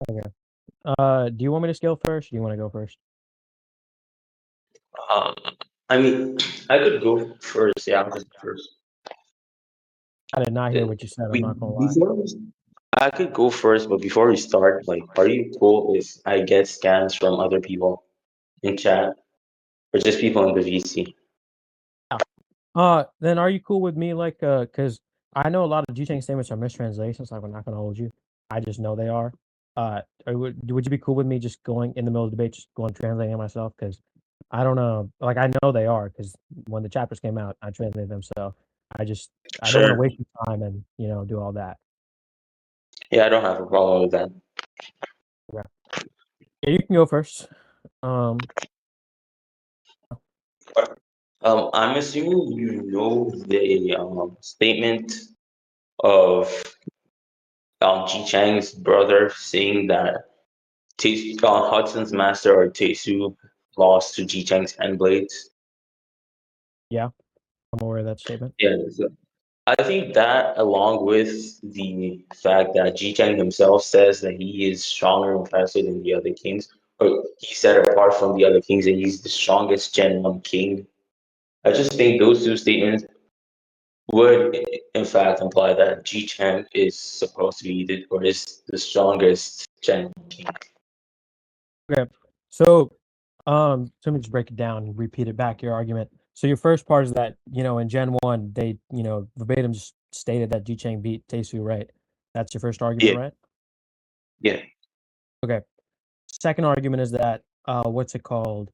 Okay. Do you want me to scale first? Or do you want to go first? Um, I mean, I could go first. Yeah, I'm just first. I did not Uh, hear what you said. I'm We not gonna lie. before we, I could go first, but before we start, like, are you cool if I get scans from other people in chat or just people in the VC? Yeah. Then are you cool with me like cuz I know a lot of G-Chain statements are mistranslations, like I'm not gonna hold you. I just know they are. Would you be cool with me just going in the middle of the debate, just going translating it myself? Because I don't know, like I know they are, because when the chapters came out, I translated them. So I just I don't want to Sure. waste your time and do all that. Yeah, I don't have a problem with that. Yeah, yeah, you can go first. Um, I'm assuming you know the statement of Ji Chang's brother saying that Hudson's master or Tesu lost to Ji Chang's hand blades. yeah, I'm aware of that statement. Yeah, so I think that, along with the fact that Ji Chang himself says that he is stronger and faster than the other kings, or he said apart from the other kings that he's the strongest Gen 1 king. I just think those two statements would, in fact, imply that Ji Chang is supposed to be or is the strongest Gen 1 king. Okay. So, let me just break it down and repeat it back, your argument. So your first part is that, in Gen 1, they, verbatim just stated that Ji Chang beat Taesu, right? That's your first argument, Yeah, right? yeah, Okay. Second argument is that, what's it called?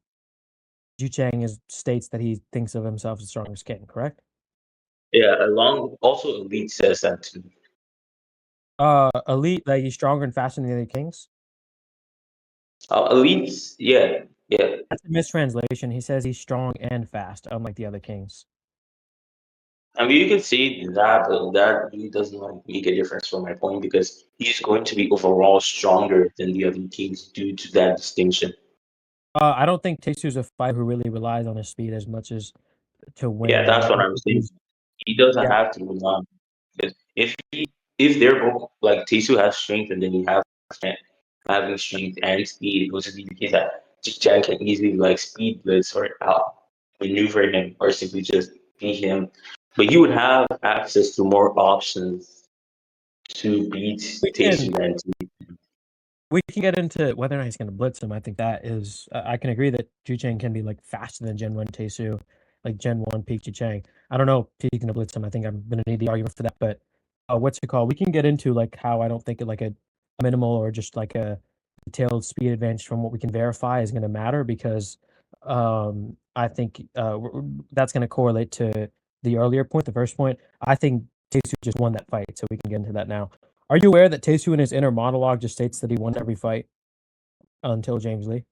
Ji Chang states that he thinks of himself as the strongest king, correct? yeah. Also, Elite says that too. Elite, like he's stronger and faster than the other kings. Elite, yeah, yeah. That's a mistranslation. He says he's strong and fast, unlike the other kings. I mean, you can say that, but that really doesn't like make a difference from my point because he's going to be overall stronger than the other teams due to that distinction. I don't think Taesu's a fighter who really relies on his speed as much as to Yeah, win. that's what I'm saying. He doesn't Yeah, have to rely on because if they're both like Tisu has strength and then you have strength, having strength and speed, it would just be the case that Chan can easily like speed blitz or out maneuver him or simply just beat him. But you would have access to more options to beat we can Tisu than to. we can get into whether or not he's going to blitz him. I think that is I can agree that Ju Chang can be like faster than Gen One Taesu, like Gen One peak Ju Chang. I don't know if he's going to blitz him. I think I'm going to need the argument for that. But what's it called? We can get into like how I don't think it like a minimal or just like a detailed speed advantage from what we can verify is going to matter because I think that's going to correlate to the earlier point, the first point. I think Taesu just won that fight, so we can get into that now. Are you aware that Taesu in his inner monologue just states that he won every fight until James Lee?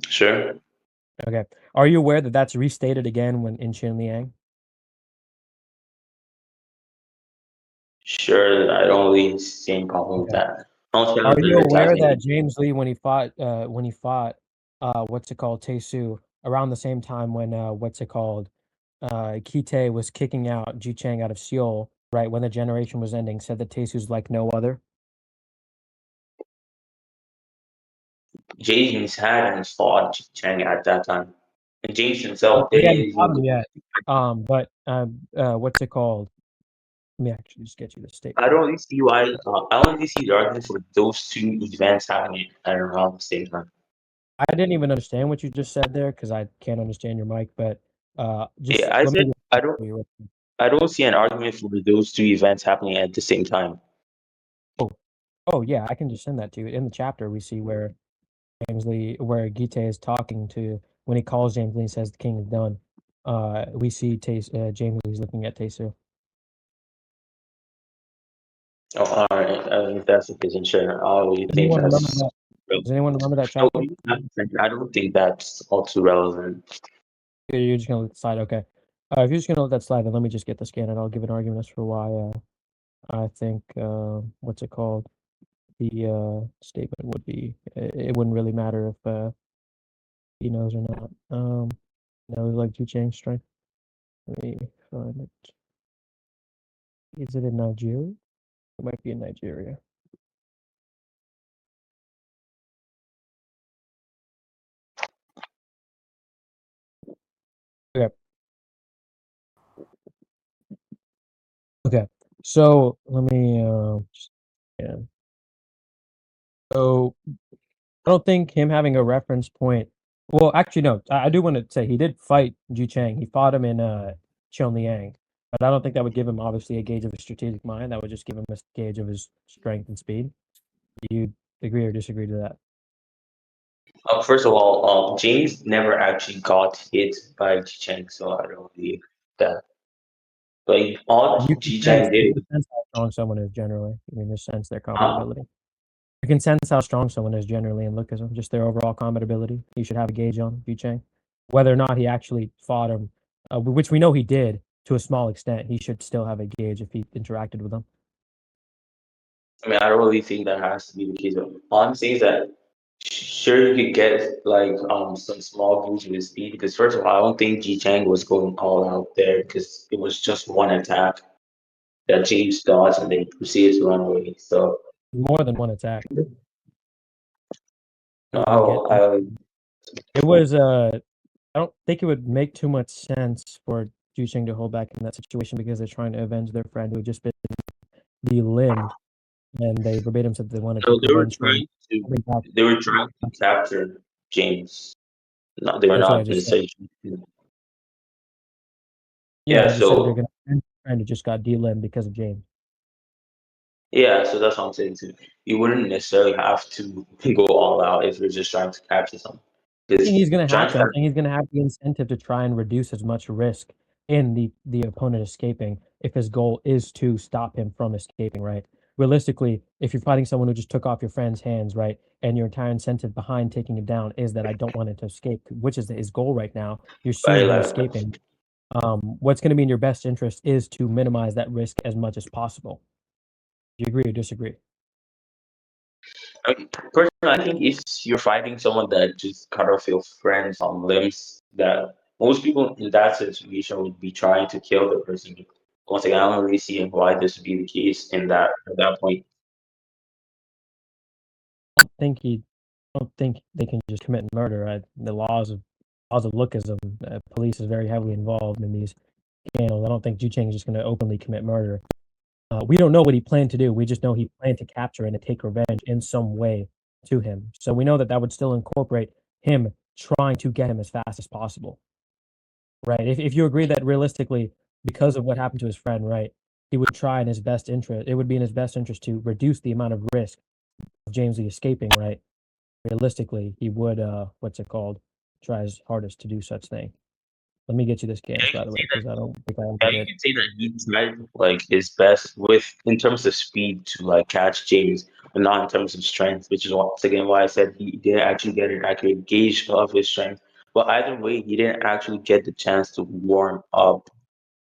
Sure. Okay. Are you aware that that's restated again when in Qin Liang? Sure, I don't really see any problem with Okay. that. Don't Are tell you the aware attacking. that James Lee, what's it called, Taesu, around the same time when what's it called, Kite was kicking out Ji Chang out of Seoul, right when the generation was ending, said that Taesu's like no other. James hadn't fought Chang at that time. And James Oh, himself he hadn't didn't fought even. him yet. But what's it called? Let me actually just get you the I statement. don't really see why. I don't really see the argument for those two events happening at around the same time. I didn't even understand what you just said there because I can't understand your mic, but Yeah, just I let me said repeat I it don't. for you. I don't see an argument for those two events happening at the same time. Oh, oh yeah, I can just send that to you. In the chapter, we see where where Gite is talking to when he calls James Lee and says the king is done. We see James Lee's looking at Tesu. Oh, all right. If that's the case, then sure. I really Does think anyone remember that's. that? Does anyone remember that No, chapter? I don't think that's all too relevant. You're just gonna let the slide, okay. If you're just gonna let that slide, then let me just get the scan and I'll give an argument as for why I think what's it called? The statement would be it wouldn't really matter if he knows or not. Knows like Chu Chang's strength. Let me find it. Is it in Nigeria? It might be in Nigeria. Okay. Okay. So let me yeah. So I don't think him having a reference point. Well, actually, no. I do want to say he did fight Ju Chang. He fought him in Liang, but I don't think that would give him obviously a gauge of his strategic mind. That would just give him a gauge of his strength and speed. Do you agree or disagree to that? First of all, James never actually got hit by Ji Chang, so I don't believe that. Like all Ji Chang You did, can sense how strong someone is generally. You can just sense their combat um, ability. You can sense how strong someone is generally in Lookism, just their overall combat ability. You should have a gauge on Yu Chang. Whether or not he actually fought him, which we know he did to a small extent, he should still have a gauge if he interacted with him. I mean, I don't really think that has to be the case. But all I'm saying is that sure you could get like some small boost with speed because first of all, I don't think Ji Chang was going all out there because it was just one attack that James dodged and then proceeded to run away. So More than one attack. He didn't get. oh, I It was. I don't think it would make too much sense for Yu Chang to hold back in that situation because they're trying to avenge their friend who had just been delimbed, and they verbatim said they want to no, take revenge for him. they were trying to capture James. No, they were That's what I not just said. necessarily. Yeah, Yeah, you just said they're so gonna avenge their friend who just got delimbed because of James. yeah, so that's what I'm saying too. You wouldn't necessarily have to go all out if you're just trying to capture someone. Think Because he's gonna trying have to to. I capture, think he's gonna have the incentive to try and reduce as much risk in the opponent escaping if his goal is to stop him from escaping, right? Realistically, if you're fighting someone who just took off your friend's hands, right, and your entire incentive behind taking him down is that I don't want him to escape, which is his goal right now. You're seeing him like, escaping. What's going to be in your best interest is to minimize that risk as much as possible. Do you agree or disagree? I mean, personally, I think if you're fighting someone that just cut off your friends on limbs, that most people in that situation would be trying to kill the person. Once again, I don't really see why this would be the case in that at that point. Think he don't think they can just commit murder. The laws of lookism, police is very heavily involved in these scandals. I don't think Ju Chang is just going to openly commit murder. We don't know what he planned to do. We just know he planned to capture and to take revenge in some way to him. So we know that that would still incorporate him trying to get him as fast as possible, right? If you agree that realistically, because of what happened to his friend, right, he would try in his best interest. It would be in his best interest to reduce the amount of risk of James Lee escaping, right? Realistically, he would what's it called? Try his hardest to do such thing. Let me get you this Yeah, games you by can the way, say that. because I don't think I ever Yeah, you did. can say that he tried like his best with in terms of speed to like catch James, but not in terms of strength, which is once again why I said he didn't actually get an accurate gauge of his strength. But either way, he didn't actually get the chance to warm up.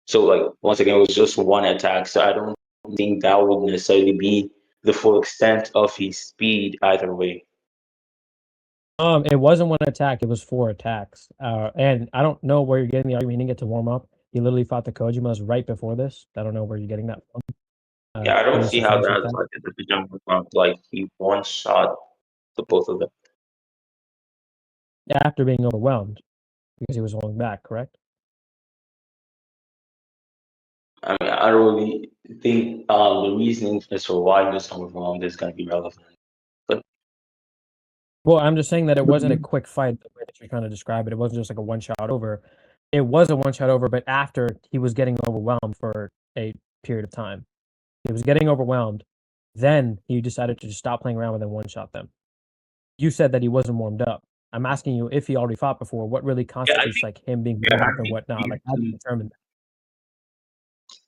So like once again, it was just one attack. So I don't think that would necessarily be the full extent of his speed either way. It wasn't one attack, it was 4 attacks. And I don't know where you're getting the argument he didn't get to warm up. He literally fought the Kojimas right before this. I don't know where you're getting that from. Yeah, I He don't was see to how finish the that's attack like a jump from like he one shot the both of them. after being overwhelmed because he was holding back, correct? I mean, I don't really think the reasoning as to why he was overwhelmed is going to be relevant. But Well, I'm just saying that it wasn't a quick fight the way that you're trying to describe it. It wasn't just like a one shot over. It was a one shot over, but after he was getting overwhelmed for a period of time. He was getting overwhelmed. Then he decided to just stop playing around with and one shot them. You said that he wasn't warmed up. I'm asking you if he already fought before. What really yeah, I constitutes think like him being yeah, warmed I up and think whatnot? Like how do you determine that?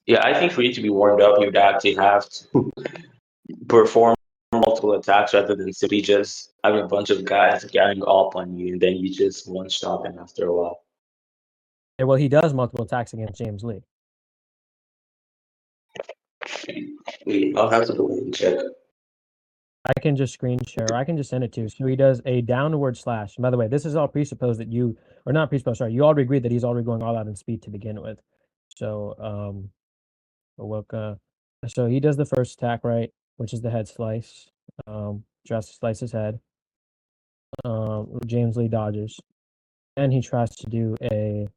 yeah, I think for you to be warmed up, you'd actually have to perform multiple attacks rather than simply just having a bunch of guys gang up on you and then you just one shot them after a while. Yeah, well, he does multiple attacks against James Lee. Wait, I'll have to go and check. I can just screen share. Or I can just send it to you. So he does a downward slash. And by the way, this is all presupposed that you, or not presupposed. Sorry, you already agreed that he's already going all out in speed to begin with. So, Awoka. So he does the first attack, right, which is the head slice. Tries to slice his head. James Lee dodges. And he tries to do a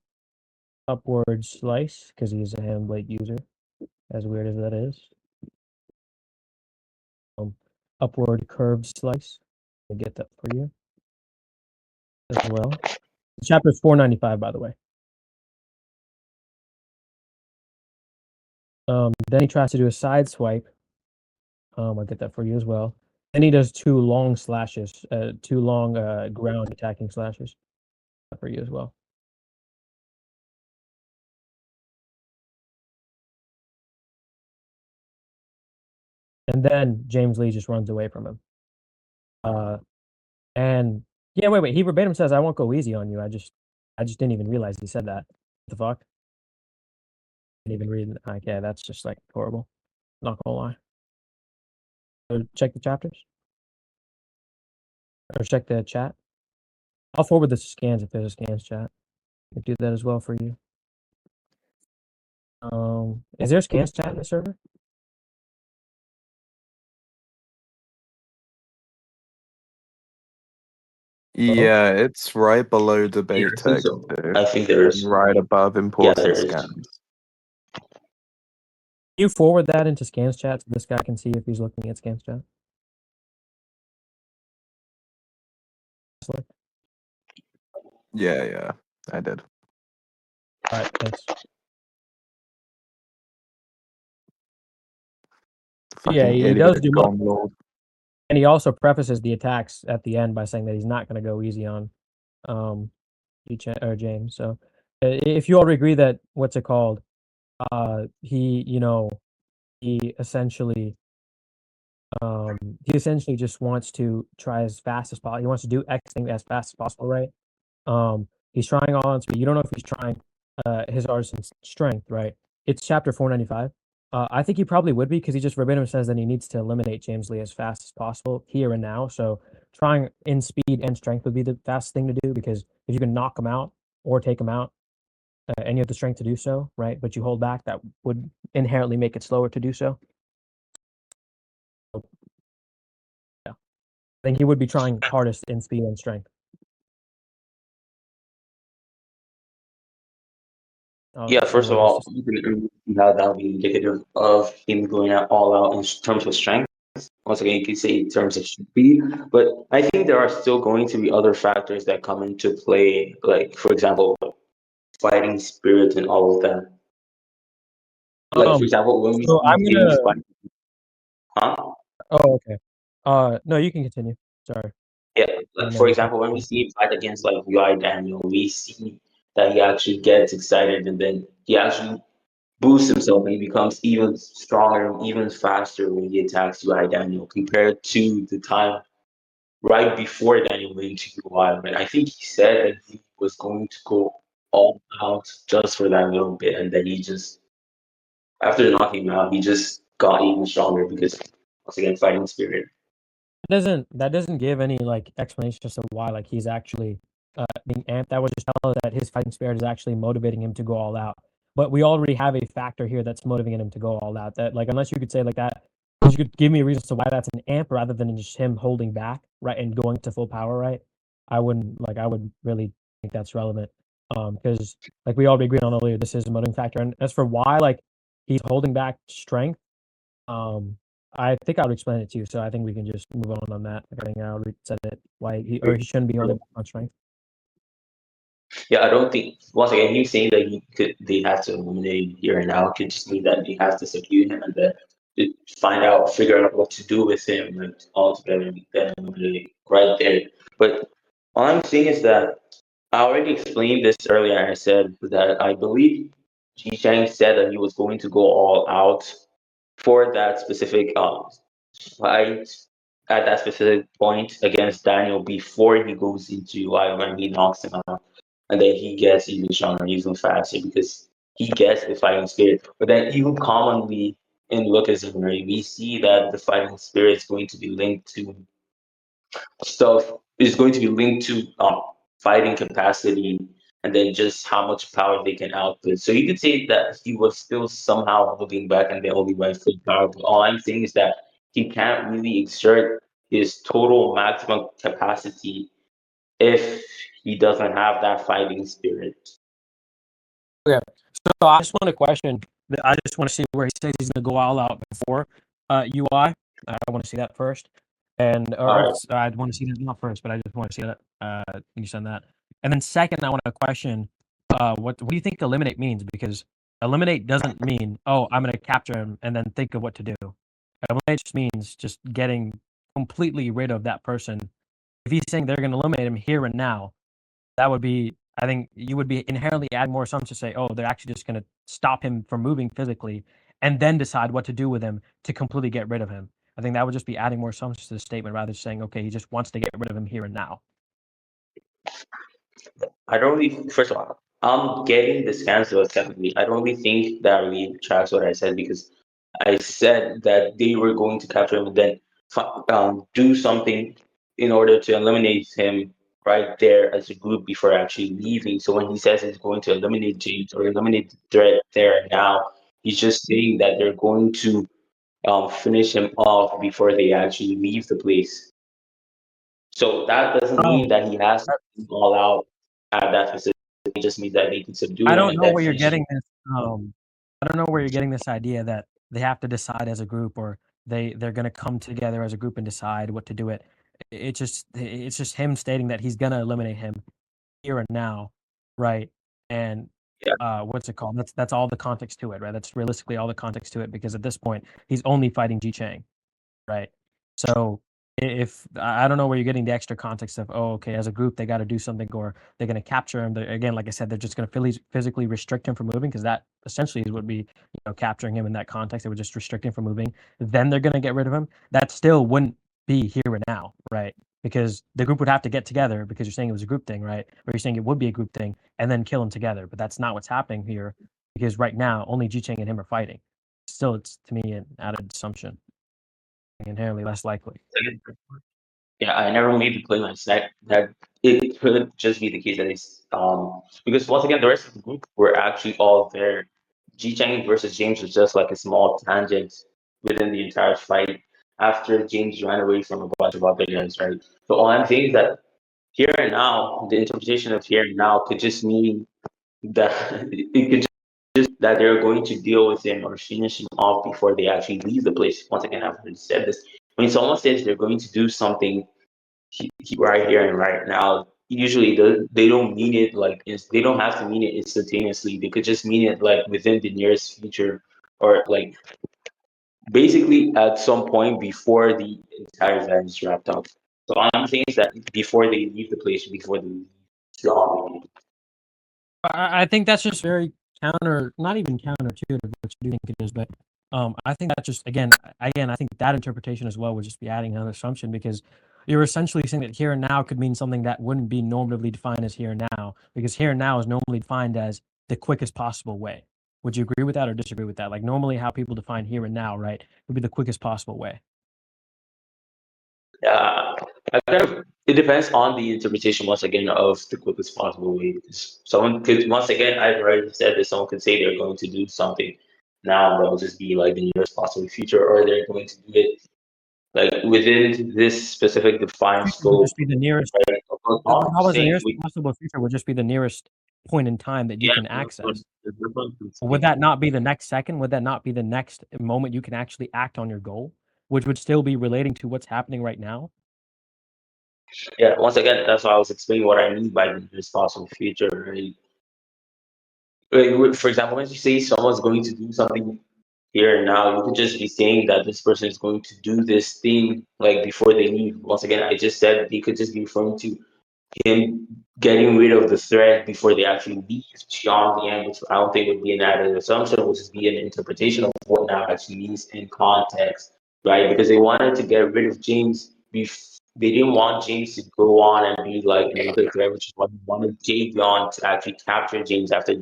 upward slice because he's a hand blade user, as weird as that is. Upward curved slice. I'll get that for you as well. Chapter 495, by the way. Then he tries to do a side swipe. I'll get that for you as well. Then he does two long slashes, two long ground attacking slashes for you as well. And then James Lee just runs away from him. And yeah, wait. He verbatim says, "I won't go easy on you." I just didn't even realize he said that. What the fuck? Didn't even read. Like, yeah, that's just like horrible. Not gonna lie. So check the chapters or check the chat. I'll forward the scans if there's a scans chat. I do that as well for you. Is there a scans chat in the server? Yeah, it's right below Yeah, debate I think text so. too, I think there and is. right above Yeah, important there is. scans. You forward that into scans chat so this guy can see if he's looking at scans chat. Yeah, I did. All right, thanks. Fucking Yeah, he idiot, does do much. Gone Lord. And he also prefaces the attacks at the end by saying that he's not going to go easy on or James. So if you all agree that what's it called? He essentially he essentially just wants to try as fast as possible. He wants to do X thing as fast as possible, right? He's trying all on speed. You don't know if he's trying his artisan strength, right? It's chapter 495. I think he probably would be because he just verbatim says that he needs to eliminate James Lee as fast as possible here and now. So trying in speed and strength would be the fastest thing to do because if you can knock him out or take him out, and you have the strength to do so, right? But you hold back, that would inherently make it slower to do so. Yeah, I think he would be trying hardest in speed and strength. Yeah, first of all, you can agree how that would be indicative of him going out all out in terms of strength. Once again, you could say in terms of speed, but I think there are still going to be other factors that come into play, like for example, fighting spirit and all of that. Like for example, when we So see I'm James gonna. fight, huh? Oh, okay. No, you can continue. Sorry. Yeah, I like didn't know for you. example, when we see him fight against like UI Daniel, we see that he actually gets excited and then he actually boosts himself and he becomes even stronger and even faster when he attacks UI Daniel compared to the time right before Daniel went into UI. And I think he said that he was going to go all out just for that little bit, and then he just after knocking him out, he just got even stronger because once again, fighting spirit. That doesn't give any like explanation as to why like he's actually being amped. That would just tell us that his fighting spirit is actually motivating him to go all out. But we already have a factor here that's motivating him to go all out. That like unless you could say like that, you could give me a reason as to why that's an amp rather than just him holding back, right, and going to full power, right? I would really think that's relevant. Because like we already agreed on earlier, this is a motivating factor. And as for why like he's holding back strength, I think I would explain it to you, so I think we can just move on that. I think I already said it, why he shouldn't be holding back on strength. Yeah, I don't think once again he's saying that they have to eliminate him here and now. It could just mean that they have to subdue him and then figure out what to do with him and altogether and then eliminate right there. But all I'm saying is that I already explained this earlier. I said that I believe Ji Chang said that he was going to go all out for that specific fight at that specific point against Daniel before he goes into when he knocks him out, and then he gets even stronger, even faster because he gets the fighting spirit. But then even commonly in Lookism, right, we see that the fighting spirit is going to be linked to stuff is going to be linked to fighting capacity and then just how much power they can output. So you could say that he was still somehow holding back and they only went full power. But all I'm saying is that he can't really exert his total maximum capacity if he doesn't have that fighting spirit. Okay. So I just want to question. I just want to see where he says he's going to go all out before UI. I want to see that first, and or Alright. I want to see that not first, but I just want to see that. You send that, and then second, I want to question. What do you think eliminate means? Because eliminate doesn't mean I'm going to capture him and then think of what to do. Eliminate just means just getting completely rid of that person. If he's saying they're going to eliminate him here and now, that would be I think you would be inherently adding more assumptions to say, oh, they're actually just going to stop him from moving physically and then decide what to do with him to completely get rid of him. I think that would just be adding more assumptions to the statement rather than saying, okay, he just wants to get rid of him here and now. I don't really, first of all, I'm getting the scans separately. I don't really think that really tracks what I said because I said that they were going to capture him and then do something in order to eliminate him right there as a group before actually leaving. So when he says he's going to eliminate James or eliminate the threat there and now, he's just saying that they're going to finish him off before they actually leave the place. So that doesn't mean Oh, that he has to go all out at that facility. It just means that they can subdue I him don't and know then where you're finish him. getting this. I don't know where you're getting this idea that they have to decide as a group or they're going to come together as a group and decide what to do it. It's just him stating that he's going to eliminate him here and now, right? And Yeah. what's it called? That's all the context to it, right? That's realistically all the context to it because at this point he's only fighting Ji Chang, right? So if I don't know where you're getting the extra context of okay, as a group they got to do something or they're going to capture him. Again, like I said, they're just going to physically restrict him from moving because that essentially is would be capturing him in that context. They would just restrict him from moving. Then they're going to get rid of him. That still wouldn't be here and now, right? Because the group would have to get together because you're saying it was a group thing, right? Or you're saying it would be a group thing and then kill him together. But that's not what's happening here because right now only Ji Chang and him are fighting. Still, it's to me an added assumption, inherently less likely. Yeah, I never made the claim that it could just be the case that it's because once again the rest of the group were actually all there. Ji Chang versus James was just like a small tangent within the entire fight after James ran away from a bunch of other guys, right? So all I'm saying is that here and now, the interpretation of here and now could just mean that it could just that they're going to deal with him or finish him off before they actually leave the place. Once again, I've already said this. When someone says they're going to do something right here and right now, usually they don't mean it like they don't have to mean it instantaneously. They could just mean it like within the nearest future or like basically at some point before the entire event is wrapped up. So all I'm saying is that before they leave the place, before they leave the I think that's just very not even counterintuitive, which I do think it is, but I think that just again, I think that interpretation as well would just be adding another assumption because you're essentially saying that here and now could mean something that wouldn't be normatively defined as here and now, because here and now is normally defined as the quickest possible way. Would you agree with that or disagree with that? Like normally how people define here and now, right, would be the quickest possible way. it depends on the interpretation once again of the quickest possible way. Because someone could once again, I've already said that someone could say they're going to do something now that'll just be like the nearest possible future, or they're going to do it like within this specific defined Future would scope. just be the nearest. Right? All I'm How is the saying, nearest possible future would just be the nearest point in time that you yeah, can access? that's what I'm Would saying. that not be the next second? Would that not be the next moment you can actually act on your goal, which would still be relating to what's happening right now? Yeah, once again, that's why I was explaining what I mean by the nearest possible future. Right? Like, for example, when you say someone's going to do something here and now, you could just be saying that this person is going to do this thing like before they leave. Once again, I just said you could just be referring to him getting rid of the threat before they actually leave beyond the end, which I don't think would be an added assumption, would just be an interpretation of what now actually means in context, right? Because they wanted to get rid of James. They didn't want James to go on and be like another threat, which is why they wanted Javion to actually capture James after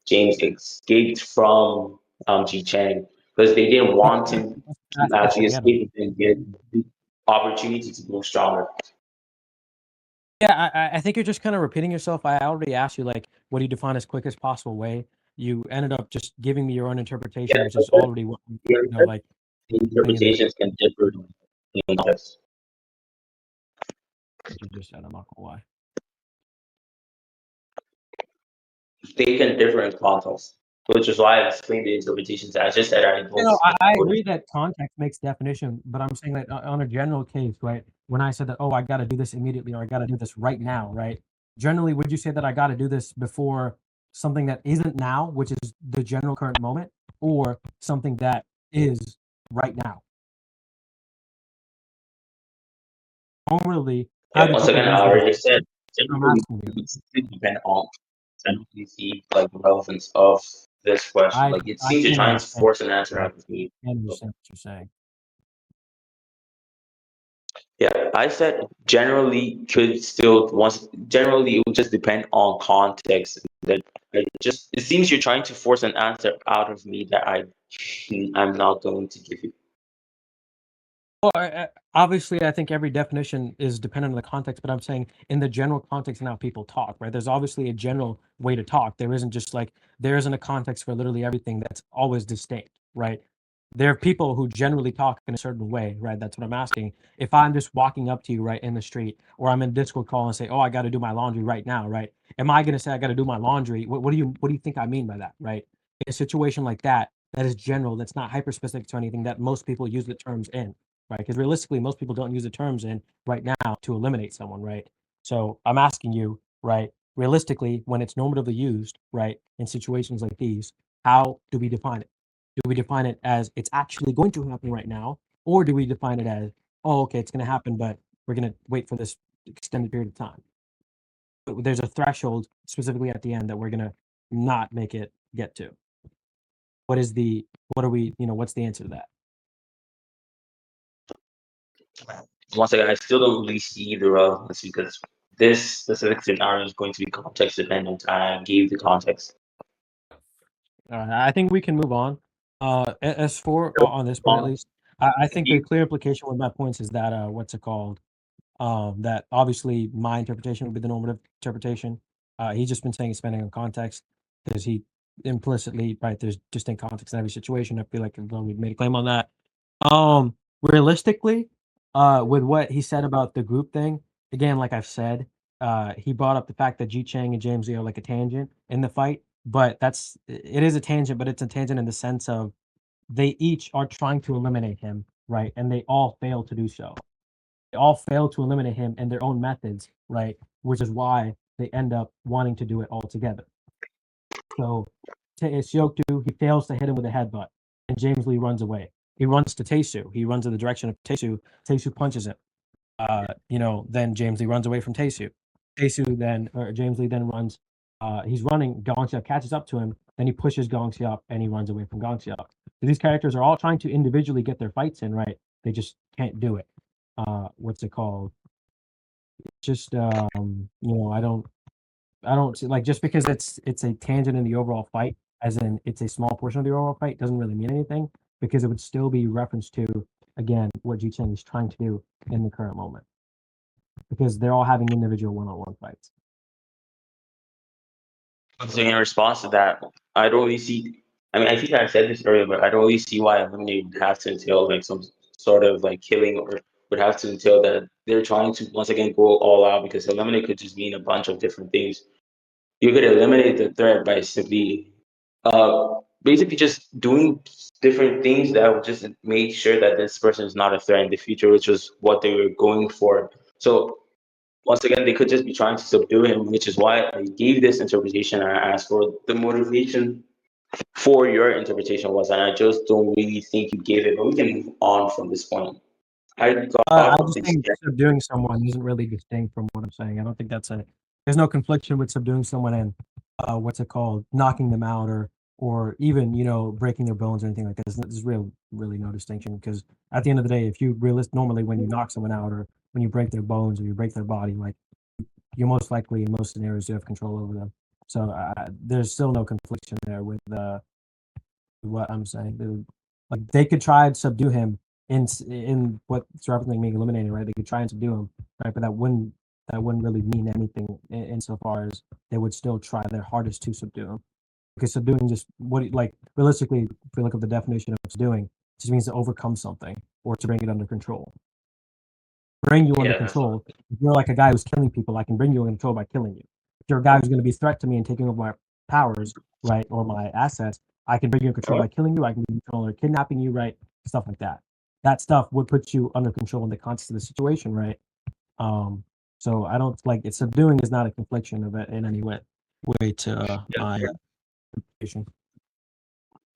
James escaped from Ji Chang, because they didn't want him to That's actually to get him. escape and get the opportunity to grow stronger. Yeah, I think you're just kind of repeating yourself. I already asked you, like, what do you define as quickest possible way? You ended up just giving me your own interpretation, which is already what like interpretations can differ in context. what you just said. I'm not gonna lie. They can differ in context, which is why I explained the interpretations. I just said I don't. I agree that context makes definition, but I'm saying that on a general case, right? When I said that, oh, I got to do this immediately, or I got to do this right now, right? Generally, would you say that I got to do this before something that isn't now, which is the general current moment, or something that is right now? Normally, how Yeah, do once people again, I use those? already said I'm generally asking you. it depend on generally the like relevance of this question. Like it I seems you're can trying to understand. force an answer Right? out of me. I understand what you're saying. Yeah, I said generally could still once generally it would just depend on context. That it seems you're trying to force an answer out of me that I'm not going to give you. Well, obviously, I think every definition is dependent on the context, but I'm saying in the general context and how people talk, right? There's obviously a general way to talk. There isn't just like there isn't a context for literally everything that's always distinct, right? There are people who generally talk in a certain way, right? That's what I'm asking. If I'm just walking up to you, right, in the street, or I'm in a Discord call and say, "Oh, I got to do my laundry right now," right? Am I going to say I got to do my laundry? What do you think I mean by that, right? In a situation like that, that is general, that's not hyper specific to anything that most people use the terms in, right? Because realistically, most people don't use the terms in right now to eliminate someone, right? So I'm asking you, right? Realistically, when it's normatively used, right, in situations like these, how do we define it? Do we define it as it's actually going to happen right now, or do we define it as, oh, okay, it's going to happen, but we're going to wait for this extended period of time? But there's a threshold specifically at the end that we're going to not make it get to. What are we, what's the answer to that? Once again, I still don't really see the relevance because this specific scenario is going to be context dependent. I gave the context. I think we can move on. As for on this point at least, I think the clear implication with my points is that what's it called? That obviously my interpretation would be the normative interpretation. He's just been saying it's depending on context because he implicitly, right? There's distinct context in every situation. I feel like we've made a claim on that. Realistically, with what he said about the group thing, again, like I've said, he brought up the fact that Ji Chang and James Lee are like a tangent in the fight, but it is a tangent, but it's a tangent in the sense of they each are trying to eliminate him, right? And they all fail to do so. They all fail to eliminate him in their own methods, right? Which is why they end up wanting to do it all together. So Seokdu, he fails to hit him with a headbutt, and James Lee runs away. He runs to Taesu. He runs in the direction of Taesu. Taesu punches him. Then James Lee runs away from Taesu. James Lee then runs. He's running. Gong Xiao catches up to him. Then he pushes Gong Xiao and he runs away from Gong Xiao. So these characters are all trying to individually get their fights in, right? They just can't do it. What's it called? Just I don't see like just because it's a tangent in the overall fight, as in it's a small portion of the overall fight, doesn't really mean anything because it would still be reference to again what Ji Chang is trying to do in the current moment because they're all having individual one-on-one fights. So in response to that, I don't really see. I mean, I think I said this earlier, but I don't really see why eliminate would have to entail like some sort of like killing or would have to entail that they're trying to once again go all out because eliminate could just mean a bunch of different things. You could eliminate the threat by simply, basically just doing different things that would just make sure that this person is not a threat in the future, which was what they were going for. So once again, they could just be trying to subdue him, which is why I gave this interpretation and I asked for the motivation for your interpretation was, and I just don't really think you gave it. But we can move on from this point. I I got just this. think subduing someone isn't really distinct from what I'm saying. I don't think there's no confliction with subduing someone and what's it called, knocking them out or even breaking their bones or anything like that. There's really no distinction because at the end of the day, if you normally when you knock someone out or when you break their bones or you break their body, like you're most likely in most scenarios you have control over them. So there's still no confliction there with what I'm saying. Like they could try and subdue him in what's representing being eliminated, right? They could try and subdue him, right? But that wouldn't that wouldn't really mean anything insofar as they would still try their hardest to subdue him. Because subduing just like realistically, if we look at the definition of subduing, it just means to overcome something or to bring it under control. Bring you under control. If you're like a guy who's killing people, I can bring you under control by killing you. If you're a guy who's going to be a threat to me and taking over my powers, right, or my assets, I can bring you in control by killing you. I can bring you in control or kidnapping you, right, stuff like that. That stuff would put you under control in the context of the situation, right? So I don't like it. Subduing is not a confliction of it in any way to my interpretation.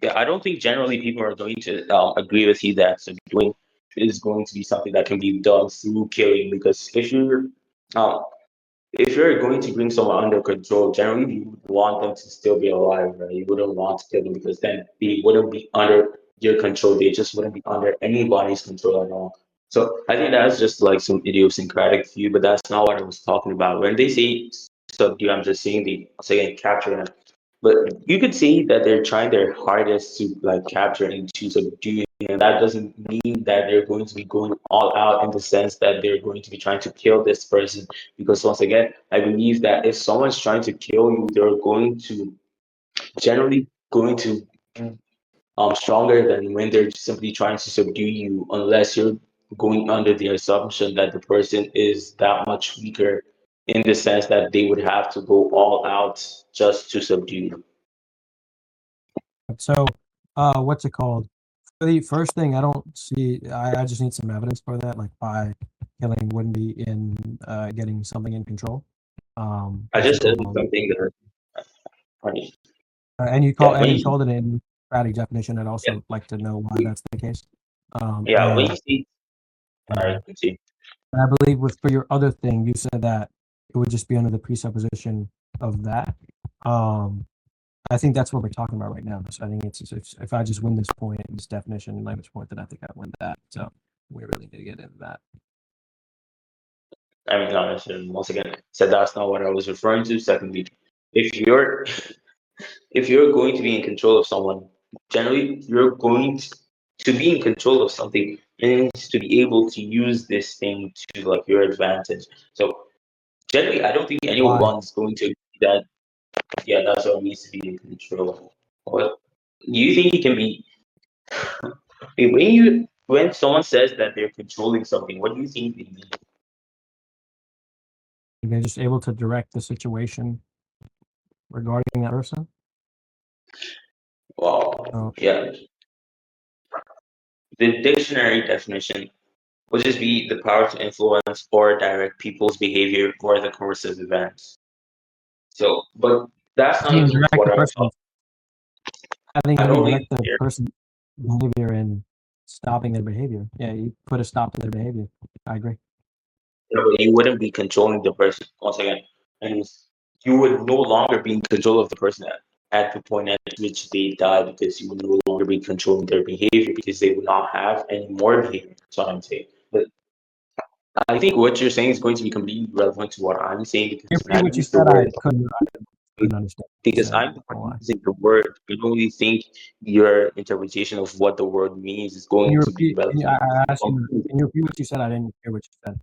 Yeah, I don't think generally people are going to agree with you that subduing is going to be something that can be done through killing. Because um, if you're going to bring someone under control, generally you would want them to still be alive, right? You wouldn't want to kill them because then they wouldn't be under your control. They just wouldn't be under anybody's control at all. So I think that's just like some idiosyncratic view, but that's not what I was talking about. When they say subdue, I'm just saying capture them. But you could see that they're trying their hardest to like capture and to subdue, and that doesn't mean that they're going to be going all out in the sense that they're going to be trying to kill this person. Because once again, I believe that if someone's trying to kill you, they're going to generally going to be stronger than when they're simply trying to subdue you, unless you're going under the assumption that the person is that much weaker in the sense that they would have to go all out just to subdue you. So, what's it called? For the first thing, I don't see. I just need some evidence for that. Like, by killing wouldn't be in getting something in control. I just said called? something that funny. And you Yeah, called it in Democratic definition. I'd also like to know why that's the case. yeah, when And, you see, sorry, continue. I believe for your other thing, you said that it would just be under the presupposition of that. I think that's what we're talking about right now. So I think it's if I just win this point, this definition language point, then I think I win that. So we really need to get into that. I mean, honestly, once again, said that's not what I was referring to. Secondly, if you're if you're going to be in control of someone, generally you're going to be in control of something means to be able to use this thing to like your advantage. So generally, I don't think Why? anyone's going to agree that yeah, that's what it means to be in control. What you think you can be when someone says that they're controlling something, what do you think they mean? They're just able to direct the situation regarding that person. Well, So, yeah. The dictionary definition would just be the power to influence or direct people's behavior or the course of events. So, but that's I not mean, even direct what the I person. thought. I think I you mean don't direct think the they're, person behavior and stopping their behavior. Yeah, you put a stop to their behavior. I agree. but you wouldn't be controlling the person once again, and you would no longer be in control of the person at the point at which they die because you would no longer be controlling their behavior because they would not have any more behavior. That's what I'm saying. But I think what you're saying is going to be completely relevant to what I'm saying You because when I repeat what you use the said. word Couldn't understand what you because said. I'm the one using the word. I don't really think your interpretation of what the word means is Can going you to be repeat? relevant. I asked you. Can you repeat what you said? I didn't hear what you said.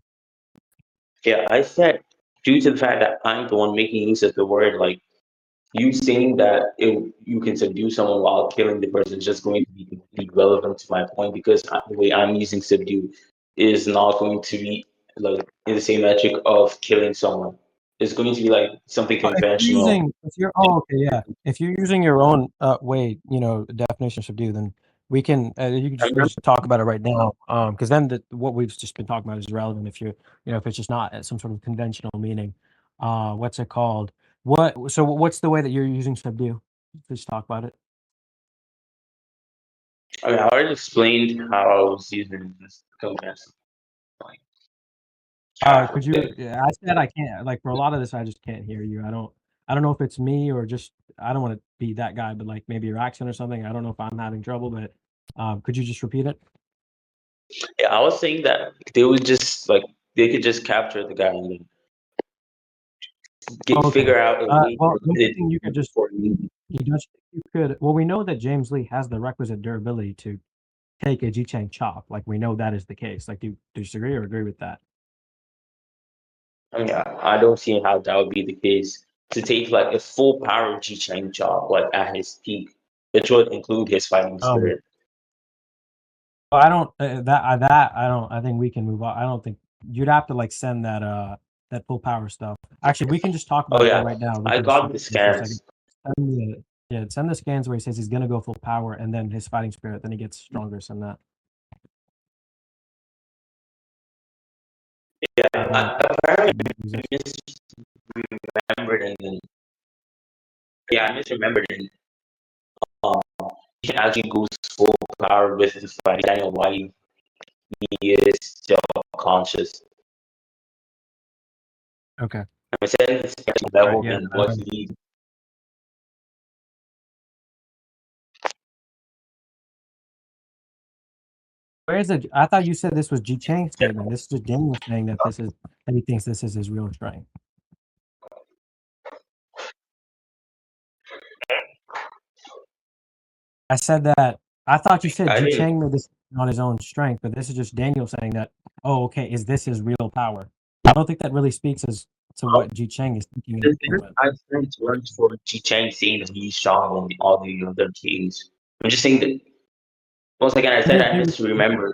Yeah, I said due to the fact that I'm the one making use of the word, like you saying that you can subdue someone while killing the person is just going to be completely relevant to my point because the way I'm using subdue is not going to be like in the same metric of killing someone. It's going to be like something conventional. If you're using your own way, definition of subdue, then we can we just talk about it right now. Because then what we've just been talking about is relevant if if it's just not some sort of conventional meaning. What's it called? What's the way that you're using subdue? Let's talk about it. I mean, I already explained how I was using this conventional. Like, Could you? Yeah, I said I can't. Like for a lot of this, I just can't hear you. I don't know if it's me or just I don't want to be that guy, but like maybe your accent or something. I don't know if I'm having trouble, but could you just repeat it? yeah, I was saying that they would just like they could just capture the guy and then Okay. figure out a way Well, to don't you get think you could it just for me. you could? Well, we know that James Lee has the requisite durability to take a Ji Chang chop. Like we know that is the case. Like, do you disagree or agree with that? I mean, I don't see how that would be the case. To take like a full power Ji Chang job, like at his peak, which would include his fighting Um, spirit. I don't that I don't. I think we can move on. I don't think you'd have to like send that full power stuff. Actually, we can just talk Oh about that yeah, right now. We I can just got skip the this for a second. scans. Yeah, send the scans where he says he's gonna go full power, and then his fighting spirit. Then he gets stronger. Send that. Yeah, Um, apparently music. I misremembered and yeah, I misremembered and um, he can actually goes full power with his fighting. Daniel White, he is still conscious. Okay. I'm saying this All right. level Yeah. than what he. Where is it? I thought you said this was Ji Chang's statement. This is just Daniel saying that that he thinks this is his real strength. I said that. I thought you said I Ji didn't. Chang made this on his own strength, but this is just Daniel saying that. Oh, okay. Is this his real power? I don't think that really speaks as to what Ji Chang is thinking and doing with. I think words for Chi Chang saying that he's stronger than all the other kings. I'm just saying that once again I said I He misremembered.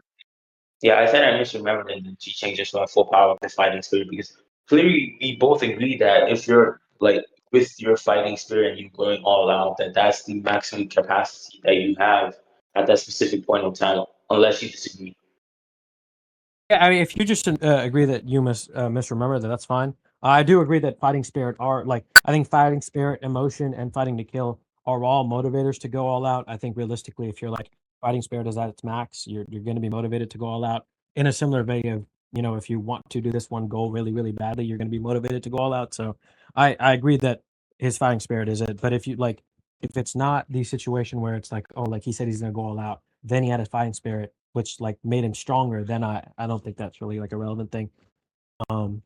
Yeah, I said I misremembered and then Chi Chang just went full power with his fighting spirit because clearly we both agree that if you're like with your fighting spirit and you going all out, that that's the maximum capacity that you have at that specific point in time, unless you disagree. Yeah, I mean, if you just agree that you misremember that, that's fine. I do agree that fighting spirit are like I think fighting spirit, emotion, and fighting to kill are all motivators to go all out. I think realistically, if you're like fighting spirit is at its max, you're going to be motivated to go all out. In a similar vein of if you want to do this one goal really really badly, you're going to be motivated to go all out. So I agree that his fighting spirit is it. But if you like, if it's not the situation where it's like like he said he's going to go all out, then he had a fighting spirit which like made him stronger, then I don't think that's really like a relevant thing. Um,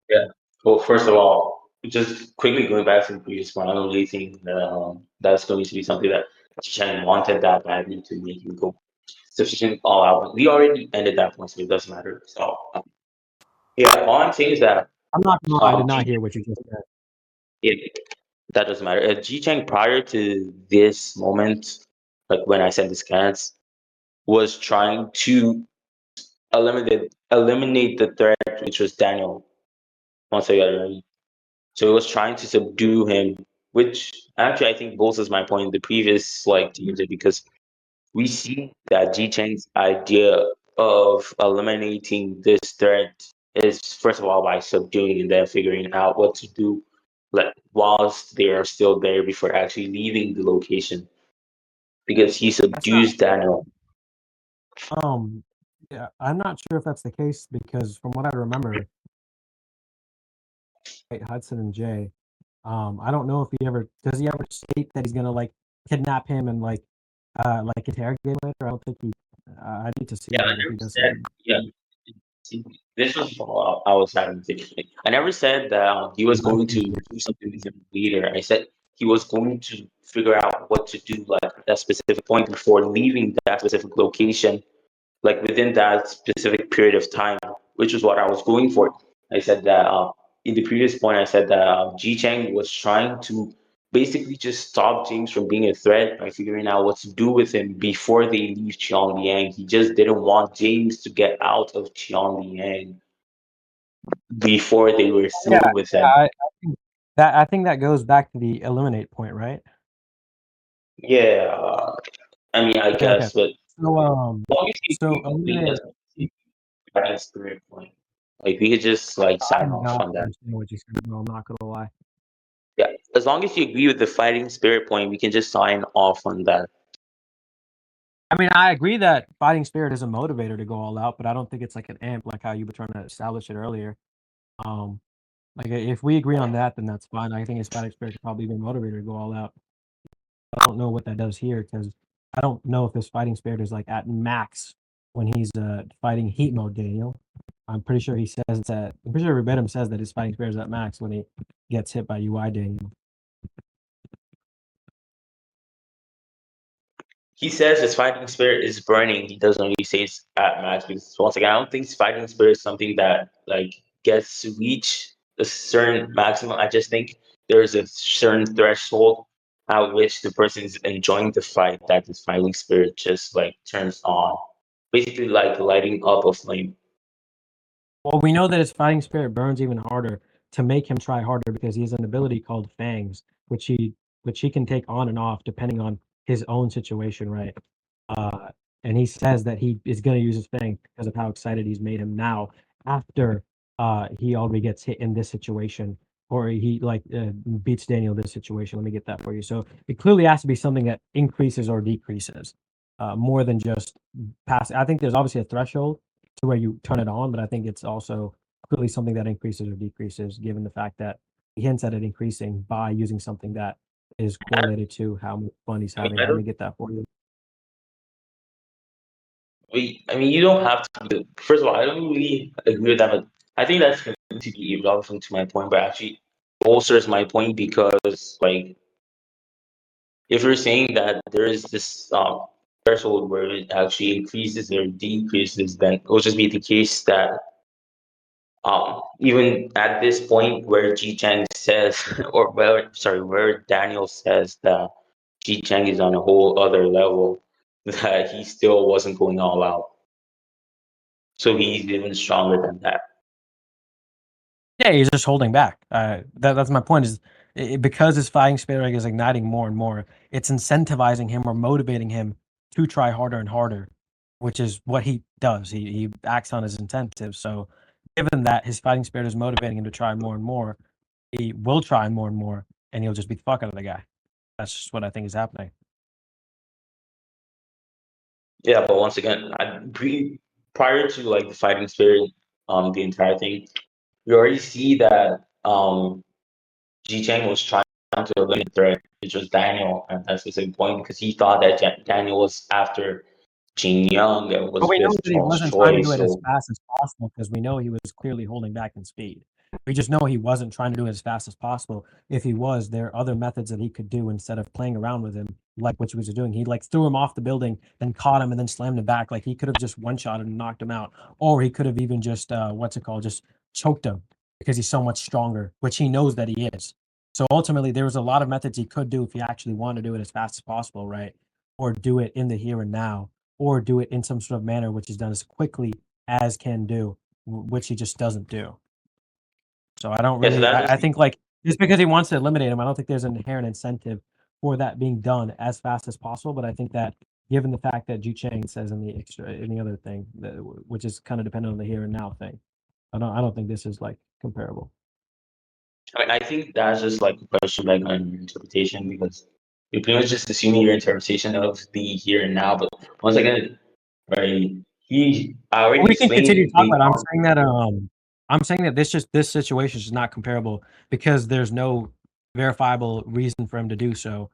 Yeah. Well, first of all, just quickly going back to the previous one, I don't really think that that's going to be something that Chen wanted that badly to make him go sufficient all out. We already ended that point, so it doesn't matter. So yeah, all I'm saying is that I'm not gonna lie, I did G, not hear what you just said. it, that doesn't matter. Ji Chang prior to this moment, like when I sent the scans, was trying to eliminate the threat, which was Daniel. Once I got it ready. So it was trying to subdue him, which actually I think bolsters my point in the previous like teams because we see that Ji Cheng's idea of eliminating this threat is first of all by subduing and then figuring out what to do like whilst they are still there before actually leaving the location because he That's not subdues Daniel. um yeah, I'm not sure if that's the case because from what I remember, right, Hudson and Jay, I don't know if he ever does he ever state that he's gonna like kidnap him and like interrogate him later. I don't think he I need to see Yeah, I that if he never does say said. that. Yeah, see, this was what I was having to. I never said that he was I don't going think to he did. do something with him later. I said he was going to figure out what to do, like at that specific point before leaving that specific location, like within that specific period of time, which is what I was going for. I said that in the previous point, I said that Ji Chang was trying to basically just stop James from being a threat by figuring out what to do with him before they leave Liang. He just didn't want James to get out of Liang before they were Yeah, through with yeah, him. I think that goes back to the eliminate point, right? Yeah, I mean, I Okay, okay. guess, but So long as you so agree eliminate. with that spirit point, like we could just like I sign do off not on that. understand what you said, bro. I'm not gonna lie. Yeah, as long as you agree with the fighting spirit point, we can just sign off on that. I mean, I agree that fighting spirit is a motivator to go all out, but I don't think it's like an amp, like how you were trying to establish it earlier. Um, like if we agree on that, then that's fine. I think his fighting spirit could probably be a motivator to go all out. I don't know what that does here because I don't know if his fighting spirit is like at max when he's fighting heat mode Daniel. I'm pretty sure he says it's at. I'm pretty sure verbatim says that his fighting spirit is at max when he gets hit by UI Daniel. He says his fighting spirit is burning. He doesn't really say it's at max because once again, I don't think his fighting spirit is something that like gets to reach a certain maximum, I just think there's a certain threshold at which the person is enjoying the fight that the fighting spirit just like turns on. Basically like lighting up a flame. Well, we know that his fighting spirit burns even harder to make him try harder because he has an ability called Fangs, which he can take on and off depending on his own situation, right? Uh, and he says that he is going to use his Fangs because of how excited he's made him now after he already gets hit in this situation or he beats Daniel in this situation. Let me get that for you. So it clearly has to be something that increases or decreases more than just pass. I think there's obviously a threshold to where you turn it on, but I think it's also clearly something that increases or decreases, given the fact that he hints at it increasing by using something that is correlated to how much fun he's I mean, having. I Let me don't. get that for you. I mean, you don't have to. First of all, I don't really agree with that, but I think that's going to be irrelevant to my point, but actually bolsters my point because, like, if you're saying that there is this threshold where it actually increases or decreases, then it will just be the case that even at this point where Ji Chang says, or where Daniel says that Ji Chang is on a whole other level, that he still wasn't going all out. So he's even stronger than that. Yeah, he's just holding back. That's my point. Is because his fighting spirit is igniting more and more, it's incentivizing him or motivating him to try harder and harder, which is what he does. He acts on his incentives. So, given that his fighting spirit is motivating him to try more and more, he will try more and more, and he'll just beat the fuck out of the guy. That's just what I think is happening. Yeah, but once again, prior to like the fighting spirit, the entire thing, we already see that Ji Chang was trying to eliminate the threat, which was Daniel, and that's the same point because he thought that Daniel was after Jin Young and But was we know with that he Charles wasn't trying to Choi. do it as So fast as possible because we know he was clearly holding back in speed. We just know he wasn't trying to do it as fast as possible. If he was, there are other methods that he could do instead of playing around with him, like what he was doing. He like threw him off the building, then caught him, and then slammed him back. Like he could have just one shot and knocked him out, or he could have even just just choked him because he's so much stronger, which he knows that he is. So ultimately, there was a lot of methods he could do if he actually wanted to do it as fast as possible, right? Or do it in the here and now or do it in some sort of manner which is done as quickly as can do, which he just doesn't do. So I don't yeah, so really. that's I think like just because he wants to eliminate him, I don't think there's an inherent incentive for that being done as fast as possible. But I think that given the fact that Ju Chang says in the other thing, which is kind of dependent on the here and now thing, I don't think this is like comparable. I mean, I think that's just like a question like on your interpretation because you're pretty much just assuming your interpretation of the here and now. But once again, right, I already We can continue explained talking the about it. I'm saying that this situation is not comparable because there's no verifiable reason for him to do so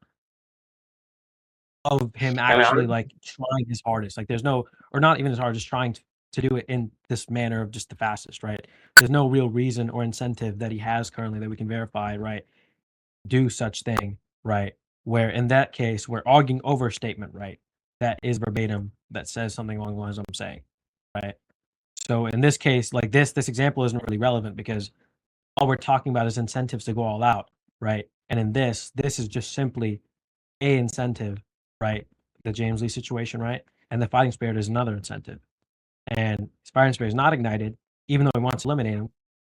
of him I mean, actually like trying his hardest. Like there's no or not even as hard, just trying to do it in this manner of just the fastest, right? There's no real reason or incentive that he has currently that we can verify, right? Do such thing, right? Where in that case we're arguing over a statement, right? That is verbatim that says something along the lines of I'm saying, right? So in this case, like this example isn't really relevant because all we're talking about is incentives to go all out, right? And in this is just simply a incentive, right? The James Lee situation, right? And the fighting spirit is another incentive. And his fighting spirit is not ignited, even though he wants to eliminate him,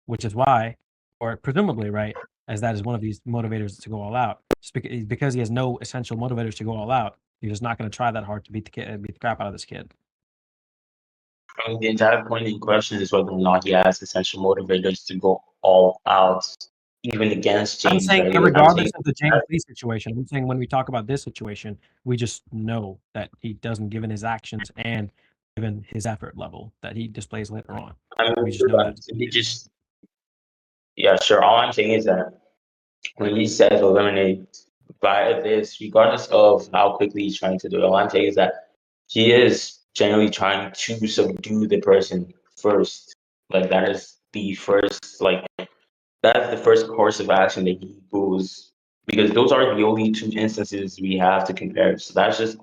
which is why, or presumably, right, as that is one of these motivators to go all out. Just because he has no essential motivators to go all out, he's just not going to try that hard to beat the crap out of this kid. I mean, the entire point in question is whether or not he has essential motivators to go all out, even against I'm James, saying right? Because I'm regardless saying of the James Lee situation, I'm saying when we talk about this situation, we just know that he doesn't, given his actions and given his effort level that he displays later on. I mean, We just know that. he just yeah, sure. All I'm saying is that when he says eliminate via this, regardless of how quickly he's trying to do it, all I'm saying is that he is generally trying to subdue the person first. Like that is the first, like that's the first course of action that he goes because those are the only two instances we have to compare. So that's just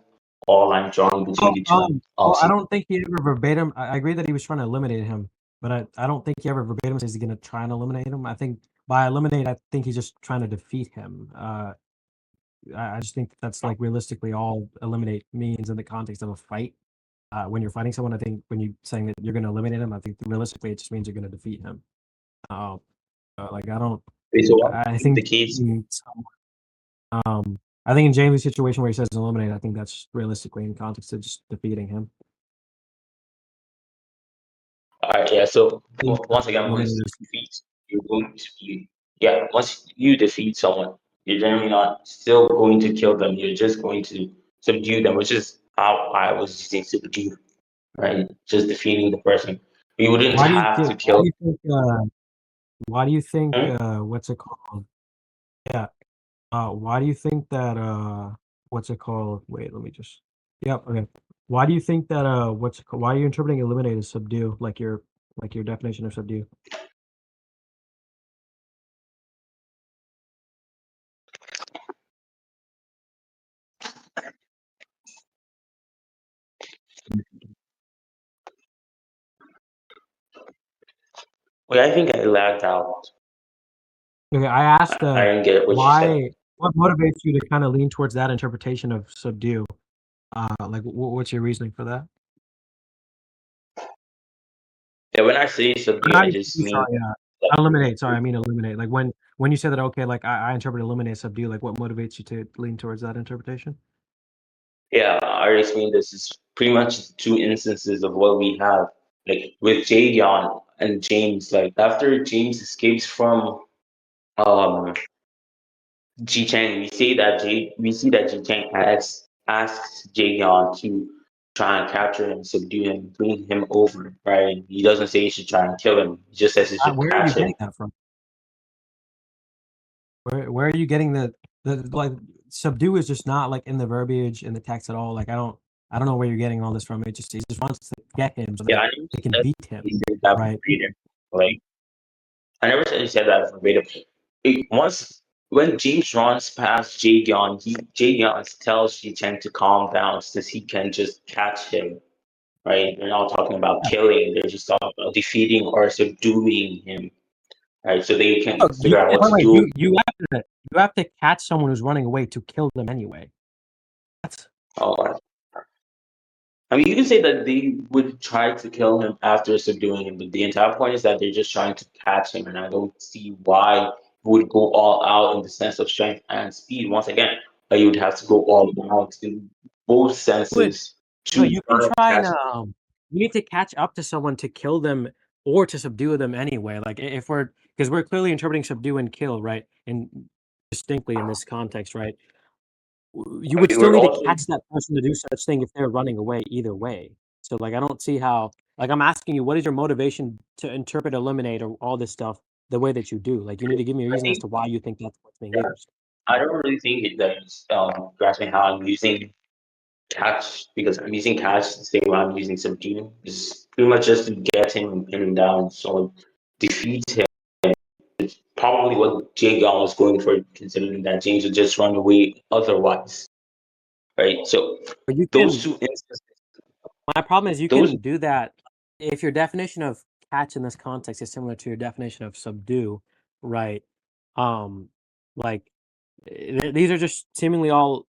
all I'm drawing between the two. Well, I don't think he ever verbatim. I agree that he was trying to eliminate him, but I don't think he ever verbatim says he's gonna try and eliminate him. I think by eliminate, I think he's just trying to defeat him. I just think that's like realistically all eliminate means in the context of a fight. When you're fighting someone, I think when you're saying that you're gonna eliminate him, I think realistically it just means you're gonna defeat him. Um, like I don't. Okay, so what I is the think. case? I think in James' situation where he says eliminate, I think that's realistically in context of just defeating him. All right, yeah. So once again, once Eliminate you is defeat, you're going to be once you defeat someone, you're generally not still going to kill them. You're just going to subdue them, which is how I was using subdue, right? Just defeating the person. You wouldn't why do you have think? to kill. Why do you think? Hmm? What's it called? Yeah. Why do you think that? What's it called? Wait, let me just. Yep. Okay. Why do you think that? What's it called? Why are you interpreting eliminate as subdue, like your definition of subdue? Well, I think I lagged out. Okay, I asked I didn't get what you said. why. What motivates you to kind of lean towards that interpretation of subdue? Like, what's your reasoning for that? Yeah, when I say Or subdue, not I even just subdue, mean sorry. like, Eliminate. Sorry, I mean eliminate. Like when you say that, okay, like I interpret eliminate subdue. Like, what motivates you to lean towards that interpretation? yeah, I already explained this. Is pretty much two instances of what we have. Like with Jaeyeon and James, like after James escapes from um Ji Chang, we see that Ji Chang asks Jaeyeon to try and capture him, subdue him, bring him over, right? He doesn't say he should try and kill him. He just says he should Where are you catch him. getting that from? Where are you getting the like subdue is just not like in the verbiage in the text at all. Like I don't know where you're getting all this from. It just he just wants to get him so Yeah, that I never they can said beat him, he said that right? verbatim. Like I never said he said that verbatim. Once when James runs past Jaeyeon tells Ji Chang to calm down since he can just catch him. Right? They're not talking about killing. They're just talking about defeating or subduing him. Right? So they Oh, can figure out what to wait, do. you have to catch someone who's running away to kill them anyway. That's Oh, I mean, you can say that they would try to kill him after subduing him, but the entire point is that they're just trying to catch him, and I don't see why he would go all out in the sense of strength and speed. Once again, you would have to go all out in both would senses no, to you can try to try and catch him. you need to catch up to someone to kill them or to subdue them anyway. Like if we're because we're clearly interpreting subdue and kill, right? And distinctly in this context, right? You I would mean, still we're need to also catch that person to do such thing if they're running away either way. So like I don't see how like I'm asking you, what is your motivation to interpret, eliminate, or all this stuff the way that you do? Like you need to give me a I reason as think to why you think that's what's being yeah, used. I don't really think that is grasping how I'm using catch because I'm using catch the same way I'm using subdue. It's pretty much just to get him and pin him down. So defeat him. Probably what Jay Gunn was going for, considering that James would just run away otherwise. Right? So But you those can two instances, My problem is you those can do that if your definition of catch in this context is similar to your definition of subdue, right? Um, like these are just seemingly all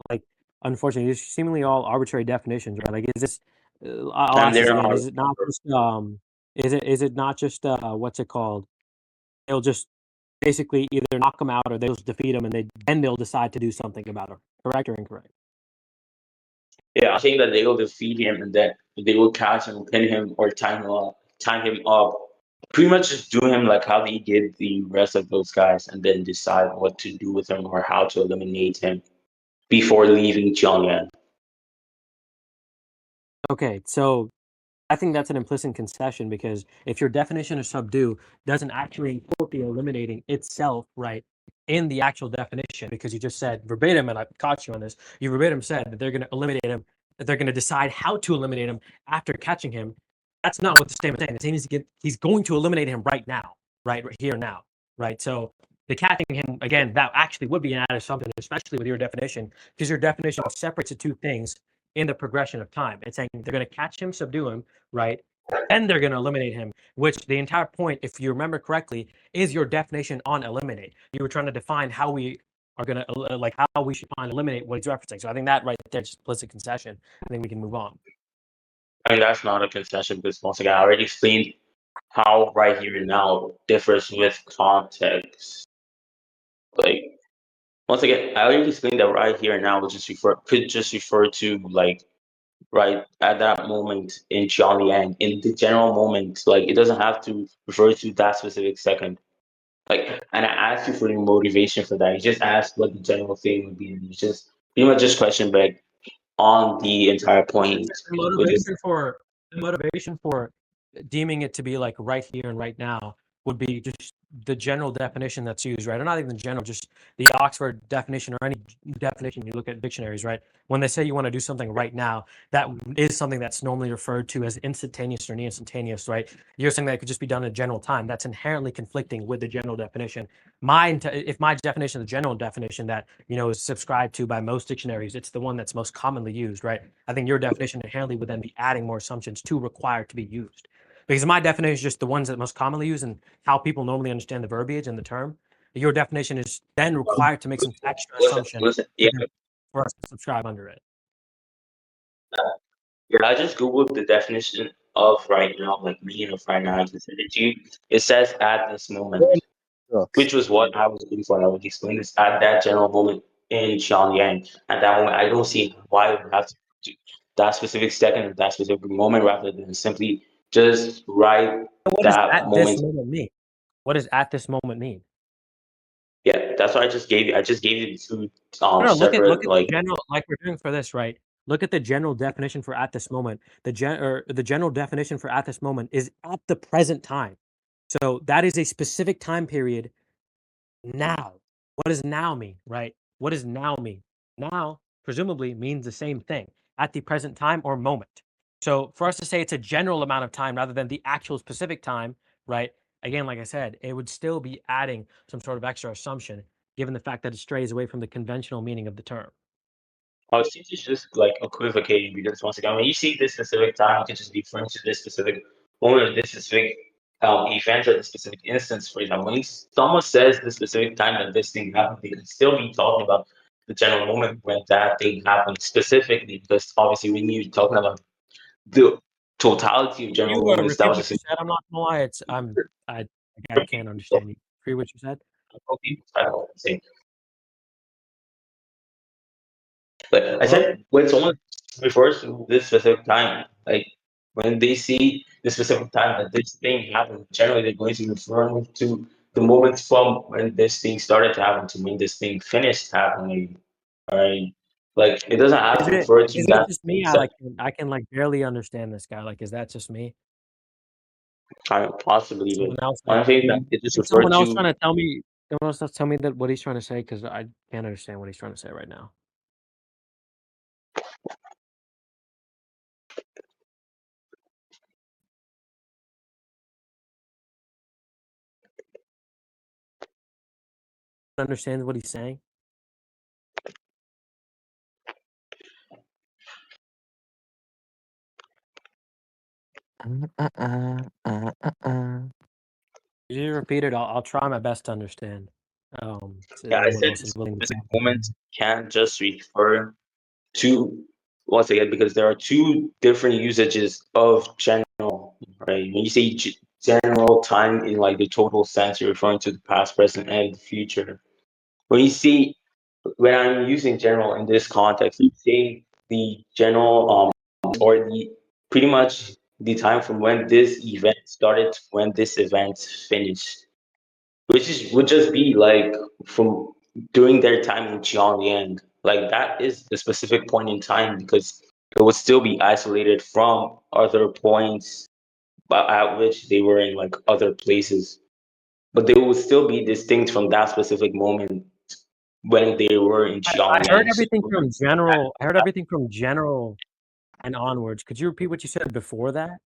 like unfortunately, these are seemingly all arbitrary definitions, right? Like, is this? I'll and ask this there again. are Is it not just what's it called? They'll just basically either knock them out or they'll just defeat them, and then they'll decide to do something about it. Correct or incorrect? yeah, I'm saying that they will defeat him and then they will catch him, pin him, or tie him up. Pretty much just do him like how they did the rest of those guys, and then decide what to do with him or how to eliminate him before leaving Pyongyang. Okay, so I think that's an implicit concession because if your definition of subdue doesn't actually include the eliminating itself, right, in the actual definition, because you just said verbatim, and I caught you on this, you verbatim said that they're going to eliminate him, that they're going to decide how to eliminate him after catching him. That's not what the statement is saying. The statement is he's going to eliminate him right now, right here now, right? So the catching him, again, that actually would be an added something, especially with your definition, because your definition separates the two things in the progression of time. It's saying they're going to catch him, subdue him, right? then they're going to eliminate him, which the entire point, if you remember correctly, is your definition on eliminate. You were trying to define how we are going to, like, how we should find eliminate what he's referencing. So I think that right there is implicit concession. I think we can move on. I mean, that's not a concession because once again, I already explained how right here and now differs with context. Like, once again, I already explained that right here and now could just refer to like right at that moment in Xiangliang, in the general moment. Like, it doesn't have to refer to that specific second. Like, and I asked you for your motivation for that. You just asked what the general thing would be, and you just pretty much just question back on the entire point, The which is motivation for deeming it to be like right here and right now would be just the general definition that's used, right? Or not even general, just the Oxford definition or any definition you look at dictionaries, right? When they say you want to do something right now, that is something that's normally referred to as instantaneous or near instantaneous, right? You're saying that it could just be done in general time. That's inherently conflicting with the general definition. If my definition, the general definition that is subscribed to by most dictionaries, it's the one that's most commonly used, right? I think your definition inherently would then be adding more assumptions to require to be used. Because my definition is just the ones that most commonly use and how people normally understand the verbiage and the term. Your definition is then required to make some extra assumption yeah, for us to subscribe under it. yeah. I just googled the definition of right now, like meaning of right now. I can send it to you. It says at this moment, which was what I was looking for. I would explain this at that general moment in Xiangyang. At that moment, I don't see why we have to do that specific second or that specific moment rather than simply just write What does that at this moment. moment mean? What does at this moment mean? Yeah, that's what I just gave you. I just gave you the two No, look at separate the general, like we're doing for this, right? Look at the general definition for at this moment. The general definition for at this moment is at the present time. So that is a specific time period now. What does now mean, right? What does now mean? Now, presumably, means the same thing at the present time or moment. So for us to say it's a general amount of time rather than the actual specific time, right? Again, like I said, it would still be adding some sort of extra assumption, given the fact that it strays away from the conventional meaning of the term. Oh, it seems it's just like equivocating because once again, when you see this specific time, you can just be referring to this specific moment, or this specific event, or this specific instance. For example, when someone says the specific time that this thing happened, they can still be talking about the general moment when that thing happened specifically. Because obviously, when you're talking about the totality of Can general you moments, that repeat was what just you said? I'm not gonna lie. I can't understand you. Repeat what you said. I don't know what I'm saying. But I Hello? said when someone refers to this specific time, like when they see the specific time that this thing happened, generally they're going to refer to the moment from when this thing started to happen to when this thing finished happening. Right? Like it doesn't have Is to it refer to is it that. just me? I can like barely understand this guy. Like, is that just me? Possibly, Someone but else like one thing that it just is referred someone else to. trying to tell me someone else tell me that what he's trying to say because I can't understand what he's trying to say right now. Understands what he's saying. Could you repeat it? I'll try my best to understand. Yeah, If I anyone said else is this willing to specific talk. moment can't just refer to once again because there are two different usages of general, right? When you say general time in like the total sense, you're referring to the past, present, and the future. When you see when I'm using general in this context, you say the general or the pretty much the time from when this event started to when this event finished, which is would just be like from during their time in Pyongyang. Like that is the specific point in time because it would still be isolated from other points but at which they were in like other places. But they would still be distinct from that specific moment when they were in I heard Pyongyang. So everything from general. I heard everything from general and onwards. Could you repeat what you said before that?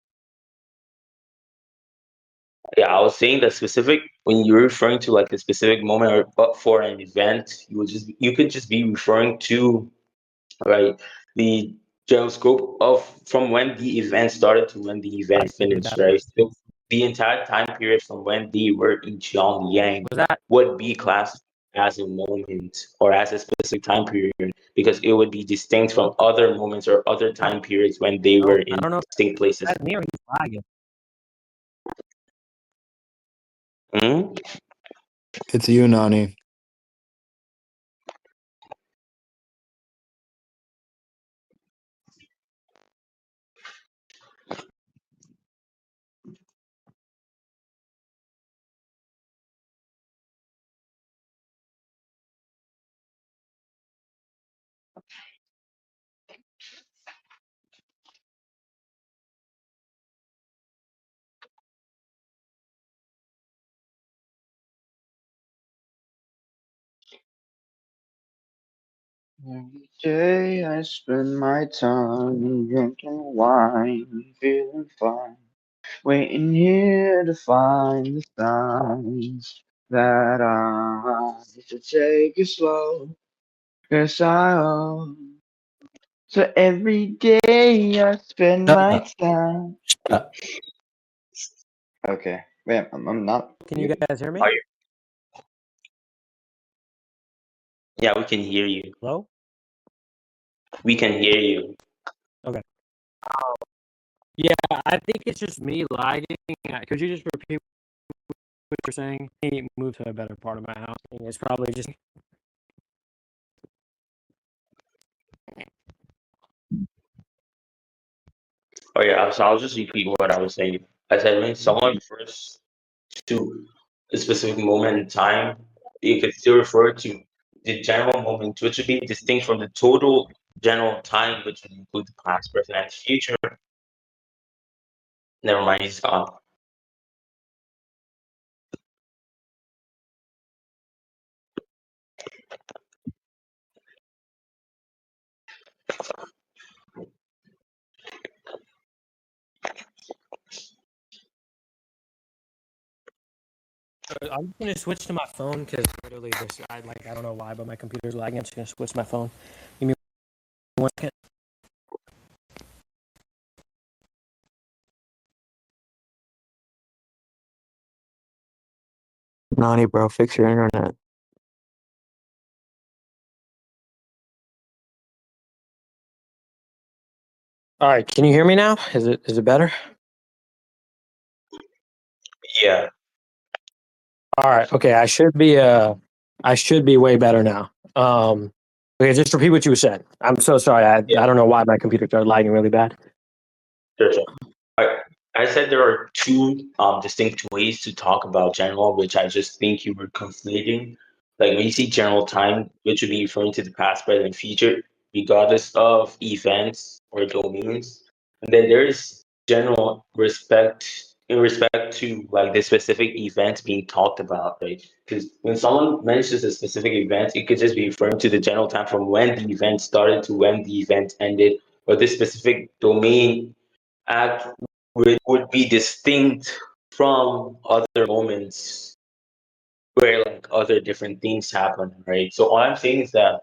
yeah, I was saying that specific when you're referring to like a specific moment or but for an event, you could just be referring to right the general scope of from when the event started to when the event finished, right? So the entire time period from when they were in Pyongyang Was that? would be classified as a moment or as a specific time period because it would be distinct from other moments or other time periods when they were I in don't know. distinct places. That's me or he's lagging. Hmm? It's you, Nani. Every day I spend my time drinking wine, feeling fine, waiting here to find the signs that I should take it slow. 'Cause I own. So every day I spend my time. Okay, wait, I'm not. Can you guys hear me? Are you? Yeah, we can hear you. Hello? We can hear you. Okay. Yeah, I think it's just me lagging. Could you just repeat what you're saying? He moved to a better part of my house. I think it's probably just. Oh yeah, so I'll just repeat what I was saying. I said when someone refers to a specific moment in time, you could still refer to the general moment, which would be distinct from the total general time, which would include the past, present, and future. Never mind, he's gone. I'm just gonna switch to my phone because literally this. I don't know why, but my computer's lagging. I'm just gonna switch to my phone. Give me 1 second. Nani, bro, fix your internet. All right, can you hear me now? Is it better? Yeah, All right. Okay, I should be way better now. Okay, just repeat what you said. I'm so sorry. I yeah, don't know why my computer started lagging really bad. sure, sure. I, I said there are two distinct ways to talk about general, which I just think you were conflating. Like when you see general time, which would be referring to the past, present, and future, regardless of events or domains. And then there is general respect in respect to like the specific event being talked about, right? Because when someone mentions a specific event, it could just be referring to the general time from when the event started to when the event ended, or this specific domain act would be distinct from other moments where like other different things happen, right? So all I'm saying is that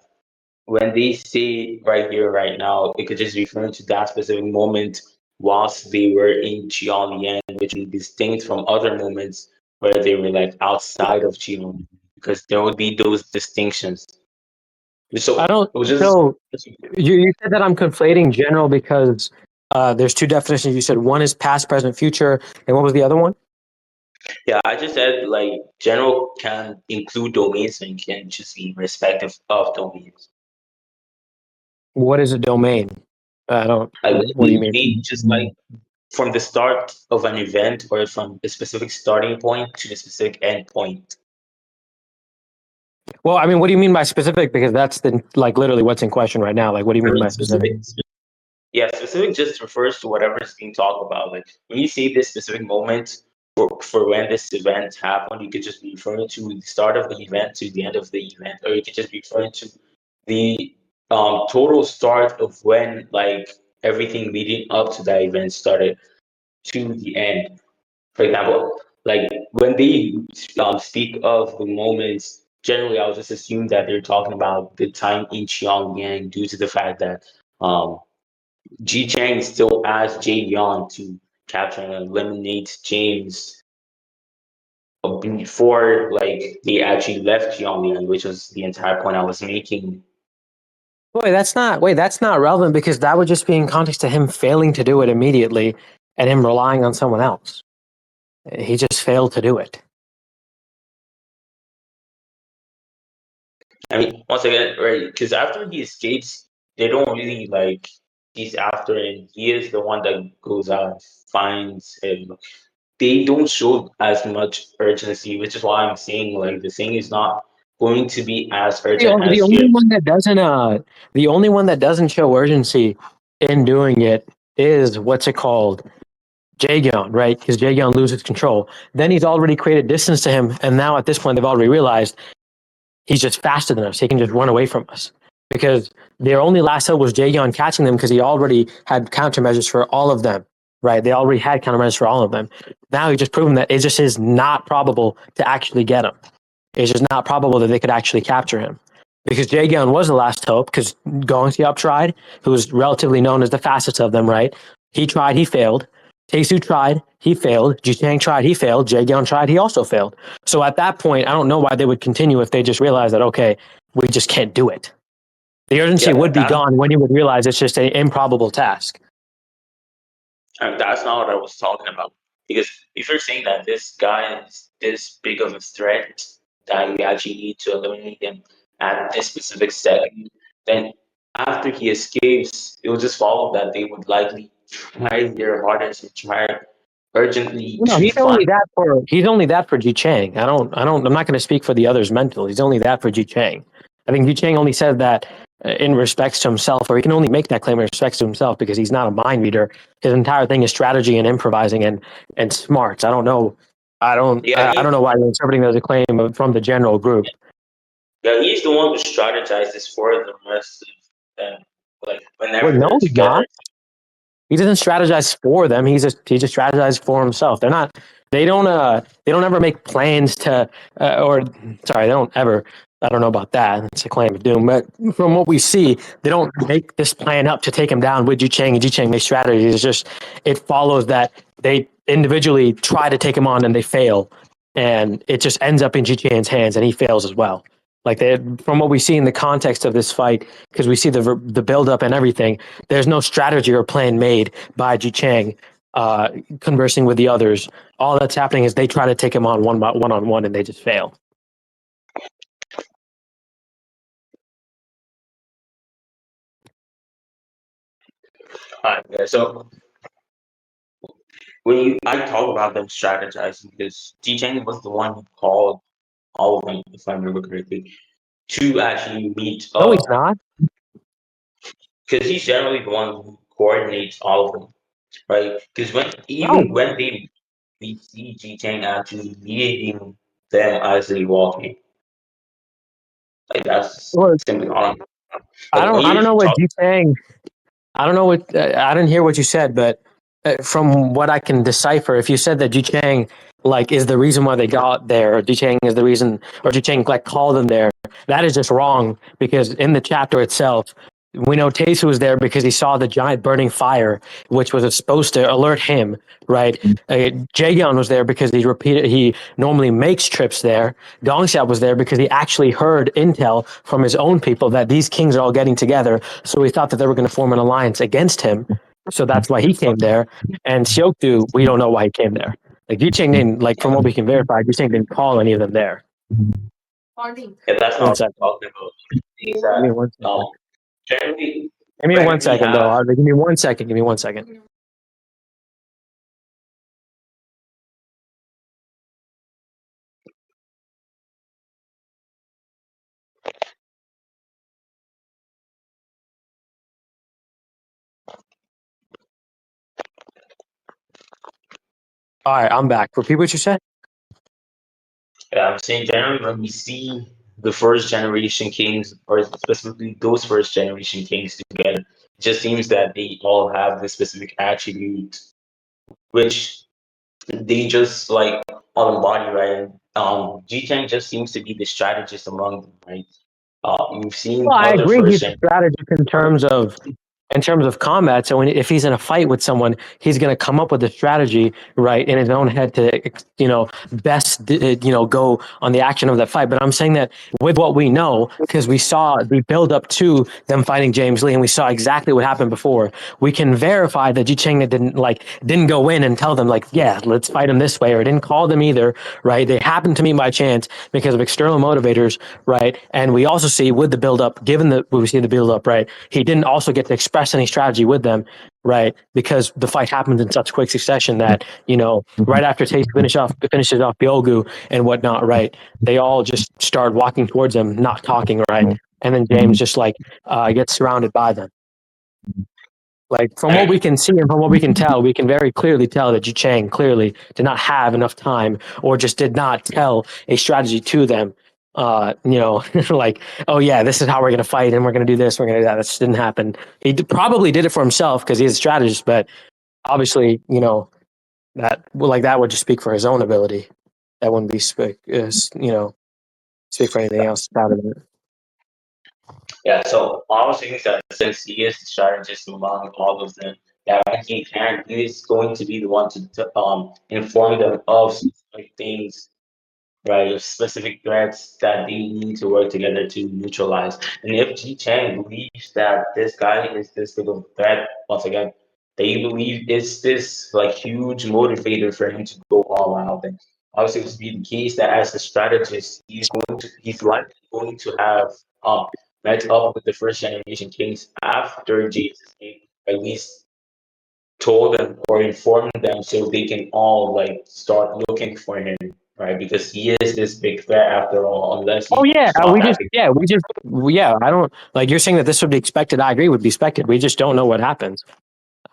when they say right here, right now, it could just refer to that specific moment whilst they were in Qianlian, which would be distinct from other moments where they were like outside of Qianlian, because there would be those distinctions. I So don't. it was just So you said that I'm conflating general because there's two definitions. You said one is past, present, future, and what was the other one? yeah, I just said like general can include domains and can just be respective of domains. What is a domain? I don't. Like What do you mean? just like from the start of an event or from a specific starting point to a specific end point. Well, I mean, what do you mean by specific? Because that's the like literally what's in question right now. Like, what do you I mean mean, by specific? yeah, specific just refers to whatever is being talked about. Like when you see this specific moment for when this event happened, you could just be referring to the start of the event to the end of the event, or you could just be referring to the total start of when like everything leading up to that event started to the end. For example, like when they speak of the moments, generally I'll just assume that they're talking about the time in Pyongyang due to the fact that um, Ji Chang still asked Jae to capture and eliminate James before like they actually left Pyongyang, which was the entire point I was making. That's not relevant because that would just be in context to him failing to do it immediately and him relying on someone else. He just failed to do it. I mean, once again, right? Because after he escapes, they don't really like he's after him. He is the one that goes out and finds him. They don't show as much urgency, which is why I'm saying like the thing is not going to be as urgent The as only here. one that doesn't the only one that doesn't show urgency in doing it is what's it called? Jaegeon, right? Because Jaegeon loses control. Then he's already created distance to him, and now at this point they've already realized he's just faster than us. He can just run away from us. Because their only last hope was Jaegeon catching them because he already had countermeasures for all of them, right? They already had countermeasures for all of them. Now he just proven that it just is not probable to actually get him. It's just not probable that they could actually capture him. Because Jaegeon was the last hope, because Gongseop tried, who was relatively known as the fastest of them, right? He tried, he failed. Taesu tried, he failed. Jichang tried, he failed. Jaegeon tried, he also failed. So at that point, I don't know why they would continue if they just realized that, okay, we just can't do it. The urgency Yeah, would be gone when you would realize it's just an improbable task. that's not what I was talking about. Because if you're saying that this guy is this big of a threat that you actually need to eliminate him at this specific second, then after he escapes, it will just follow that they would likely try their hardest and try urgently No, to find. he's only that for Ji Chang. I'm not going to speak for the others mental. He's only that for Ji Chang. I think Ji Chang only said that in respects to himself, or he can only make that claim in respects to himself because he's not a mind reader. His entire thing is strategy and improvising and smarts. I don't know. Yeah, I don't know why you're interpreting it as a claim from the general group. yeah, he's the one who strategizes for the rest of them. Like Well, whenever no, they're he's together. not. He doesn't strategize for them. He just strategizes for himself. They're not. They don't ever make plans to or sorry, they don't ever. I don't know about that. It's a claim of doom. But from what we see, they don't make this plan up to take him down with Ji Chang and Ji Chang make strategies. It's just it follows that they individually try to take him on and they fail, and it just ends up in Ji Chang's hands and he fails as well. Like from what we see in the context of this fight, because we see the build up and everything, there's no strategy or plan made by Ji Chang conversing with the others. All that's happening is they try to take him on one on one and they just fail. Yeah, so I talk about them strategizing because Ji Chang was the one who called all of them, if I remember correctly, to actually meet No, he's up not. because he's generally the one who coordinates all of them, right? Because even No. when we see Ji Chang actually leading them as they walk in, like that's Well, simply on. Like when I don't you know what talk, Ji Chang. I don't know what I didn't hear what you said, but from what I can decipher, if you said that Ji Chang like is the reason why they got there, or Ji Chang is the reason, or Ji Chang like called them there, that is just wrong because in the chapter itself, we know Taesu was there because he saw the giant burning fire, which was supposed to alert him, right? Jaegeon was there because he normally makes trips there. Gongxiao was there because he actually heard intel from his own people that these kings are all getting together. So he thought that they were going to form an alliance against him. So that's why he came there. And Xiokdu, we don't know why he came there. Like Yicheng didn't, like from what we can verify, Yicheng didn't call any of them there. yeah, that's One not what second. I'm talking about. Is Give me that one second. generally Give me one when we second, though. have Give me one second. Give me one second. All right, I'm back. Repeat what you said. Yeah, I'm saying generally when we see the first generation kings, or specifically those first generation kings together, it just seems that they all have this specific attribute, which they just like all embody, right? Ji Chang just seems to be the strategist among them, right? You've seen Well, I other agree. He's first a gen. strategist in terms of combat. So if he's in a fight with someone, he's going to come up with a strategy, right, in his own head to, best, go on the action of that fight. But I'm saying that with what we know, because we saw the build up to them fighting James Lee, and we saw exactly what happened before, we can verify that Ji Chang didn't go in and tell them like, yeah, let's fight him this way, or didn't call them either, right? They happened to meet by chance because of external motivators, right? And we also see with the build up, given that we see the build up, right, he didn't also get to express any strategy with them, right? Because the fight happens in such quick succession that, right after Tate finishes off Byogu and whatnot, right? They all just start walking towards him, not talking, right? And then James just gets surrounded by them. Like from what we can see and from what we can tell, we can very clearly tell that Ji Chang clearly did not have enough time, or just did not tell a strategy to them. Like, oh yeah, this is how we're going to fight, and we're going to do this, we're going to do that. That just didn't happen. He probably did it for himself because he's a strategist, but obviously, that would just speak for his own ability. That wouldn't be speak for anything else out of it. Yeah, so I was thinking that since he is the strategist among all of them, that when he is going to be the one to inform them of specific things, right, of specific threats that they need to work together to neutralize. And if Ji Chang believes that this guy is this big of a threat, once again, they believe it's this like huge motivator for him to go all out. And obviously, it would be the case that as a strategist, he's likely going to have met up with the first generation kings after Jesus came, at least told them or informed them so they can all like start looking for him, right? Because he is this big threat after all, unless Oh he yeah, not that big. I don't like you're saying that this would be expected. I agree, would be expected. We just don't know what happens.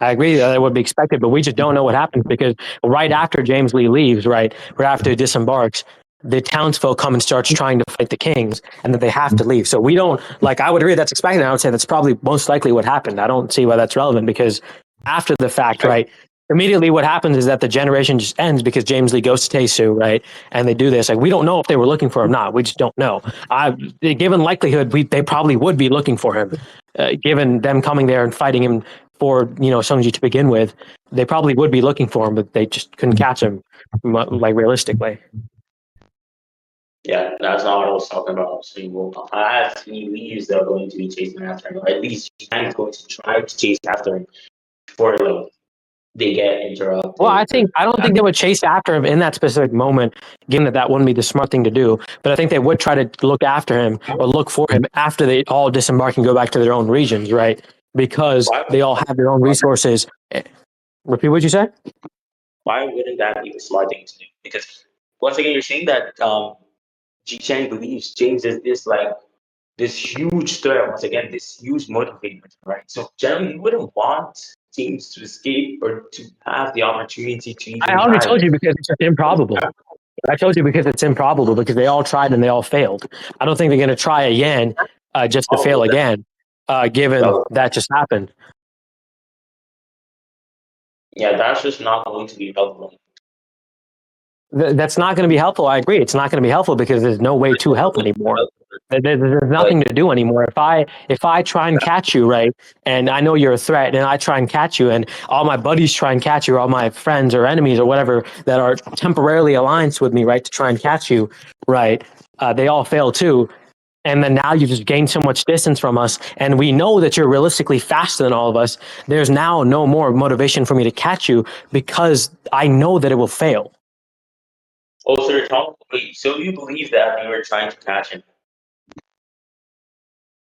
I agree that it would be expected, but we just don't know what happens because right after James Lee leaves, right after he disembarks, the townsfolk come and starts trying to fight the kings, and that they have to leave. So we don't I would agree that's expected. I would say that's probably most likely what happened. I don't see why that's relevant because after the fact, right, immediately what happens is that the generation just ends because James Lee goes to Tesu, right, and they do this. Like we don't know if they were looking for him or not. We just don't know. Given likelihood, they probably would be looking for him, given them coming there and fighting him for Sungji to begin with. They probably would be looking for him, but they just couldn't catch him, like realistically. Yeah, that's not what I was talking about. I was saying, well, as he leaves, they're going to be chasing after him. Or at least Chang's going to try to chase after him before they get interrupted. Well, I don't think they would chase after him in that specific moment, given that wouldn't be the smart thing to do. But I think they would try to look after him or look for him after they all disembark and go back to their own regions, right? Because they all have their own resources. Repeat what you said? Why wouldn't that be the smart thing to do? Because once again, you're saying that Ji Chang believes James is this huge threat. Once again, this huge motivator, right? So generally, you wouldn't want James to escape or to have the opportunity to even. I already told you because it's improbable. I told you because it's improbable because they all tried and they all failed. I don't think they're going to try again just to fail again, given that just happened. Yeah, that's just not going to be relevant. That's not going to be helpful. I agree. It's not going to be helpful because there's no way to help anymore. There's nothing to do anymore. If I try and catch you, right, and I know you're a threat, and I try and catch you, and all my buddies try and catch you, or all my friends or enemies or whatever that are temporarily aligned with me, right, to try and catch you, right, they all fail too. And then now you just gain so much distance from us, and we know that you're realistically faster than all of us. There's now no more motivation for me to catch you because I know that it will fail. Oh, so you're talking. Wait, so you believe that you were trying to catch him?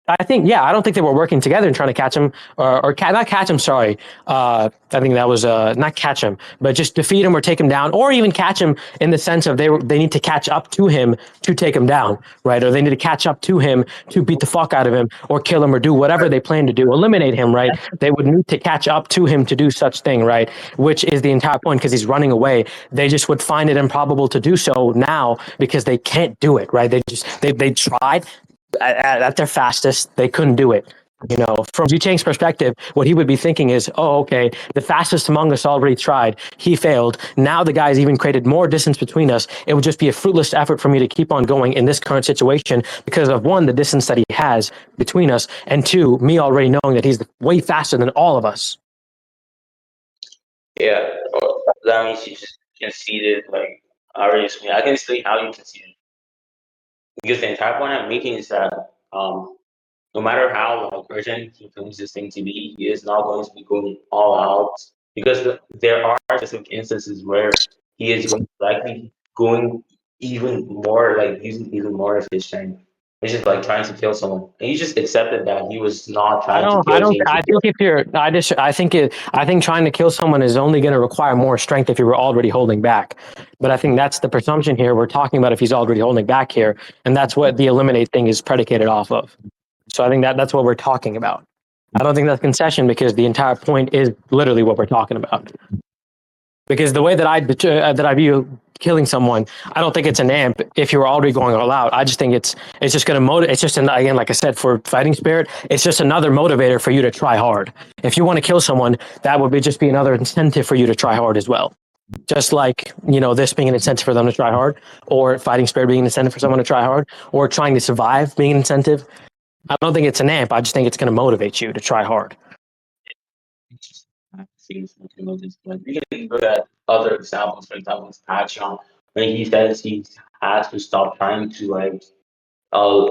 I don't think they were working together and trying to catch him or not catch him. Sorry. I think that was not catch him, but just defeat him or take him down, or even catch him in the sense of they need to catch up to him to take him down, right? Or they need to catch up to him to beat the fuck out of him or kill him or do whatever they plan to do, eliminate him, right? They would need to catch up to him to do such thing, right? Which is the entire point because he's running away. They just would find it improbable to do so now because they can't do it, right? They tried. At their fastest, they couldn't do it. You know, from Yu Chang's perspective, what he would be thinking is, oh, okay, the fastest among us already tried. He failed. Now the guy's even created more distance between us. It would just be a fruitless effort for me to keep on going in this current situation because of one, the distance that he has between us, and two, me already knowing that he's way faster than all of us. Yeah, well, that means you just conceded. Like, obviously, I can see how you conceded because the entire point I'm making is that no matter how like urgent he claims this thing to be, he is not going to be going all out because there are specific instances where he is going likely going even more like using even more of his strength. He's just like trying to kill someone, and he just accepted that he was not trying to I kill don't, James. I think if you're, I think trying to kill someone is only going to require more strength if you were already holding back. But I think that's the presumption here. We're talking about if he's already holding back here. And that's what the eliminate thing is predicated off of. So I think that's what we're talking about. I don't think that's concession because the entire point is literally what we're talking about. Because the way that I view killing someone, I don't think it's an amp if you're already going all out. I just think it's just going to motivate. It's just again, like I said, for fighting spirit, it's just another motivator for you to try hard. If you want to kill someone, that would just be another incentive for you to try hard as well. Just like, you know, this being an incentive for them to try hard, or fighting spirit being an incentive for someone to try hard, or trying to survive being an incentive. I don't think it's an amp. I just think it's going to motivate you to try hard. Things you know, just like we can look at other examples. For example, Patreon when he says he has to stop trying to like uh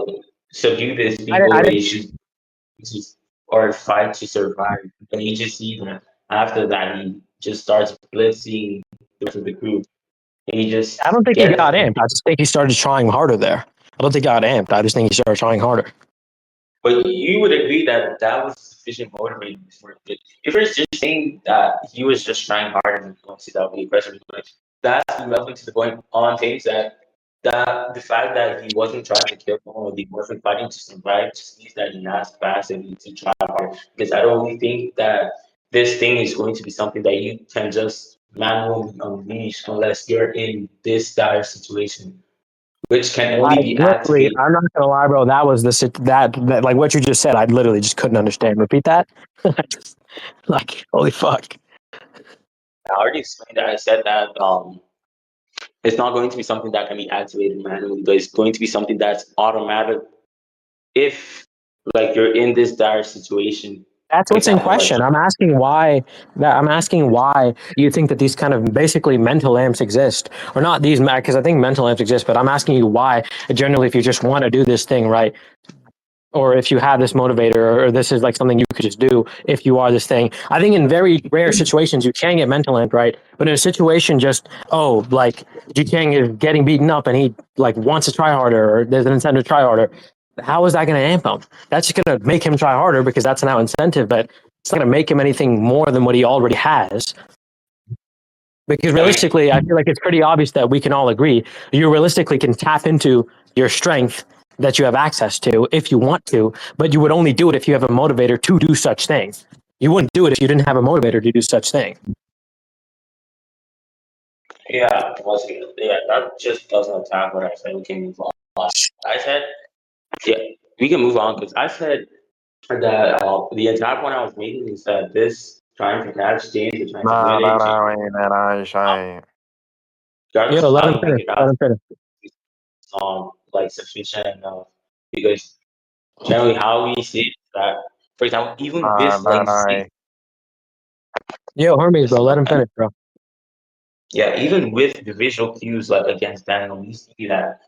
subdue these people I when didn't, he should just or fight to survive. And you just see that after that he just starts blitzing the rest of the crew. And he I just don't think he gets got amped. I just think he started trying harder there. I don't think he got amped. I just think he started trying harder. but you would agree that that was sufficient motivation for it. If you're just saying that he was just trying hard and obviously that would be aggressive, but that's relevant to the point on things that the fact that he wasn't trying to kill someone or he wasn't fighting to survive just means that he has capacity to try hard. Because I don't really think that this thing is going to be something that you can just manually unleash unless you're in this dire situation, which can only be activated. I'm not gonna lie, bro. That was that like what you just said. I literally just couldn't understand. Repeat that. Like, holy fuck. I already explained that. I said that it's not going to be something that can be activated manually, but it's going to be something that's automatic if like you're in this dire situation. That's For what's in example, like question. I'm asking why you think that these kind of basically mental amps exist, or not these, because I think mental amps exist. But I'm asking you why. Generally, if you just want to do this thing, right? Or if you have this motivator, or this is like something you could just do if you are this thing. I think in very rare situations you can get mental amp, right? But in a situation just, oh, like Ji Chang is getting beaten up and he like wants to try harder, or there's an incentive to try harder. How is that going to amp him? That's just going to make him try harder because that's now incentive, but it's not going to make him anything more than what he already has. Because I mean, realistically, I feel like it's pretty obvious that we can all agree you realistically can tap into your strength that you have access to if you want to, but you would only do it if you have a motivator to do such things. You wouldn't do it if you didn't have a motivator to do such thing. yeah, yeah, that just doesn't attack what I said. We can move on. I said, yeah, we can move on because I said that the entire point I was making is that this trying to catch James and trying to Nah, nah, eliminate James, nah, wait, man, I shy. Yo, regardless of let how him you make finish. it Let out, him finish. like sufficient enough because generally how we see it is that, for example, even Nah, with nah, like nah. Yo, Hermes, bro, let him finish, bro. yeah, even with the visual cues like against Daniel, we see that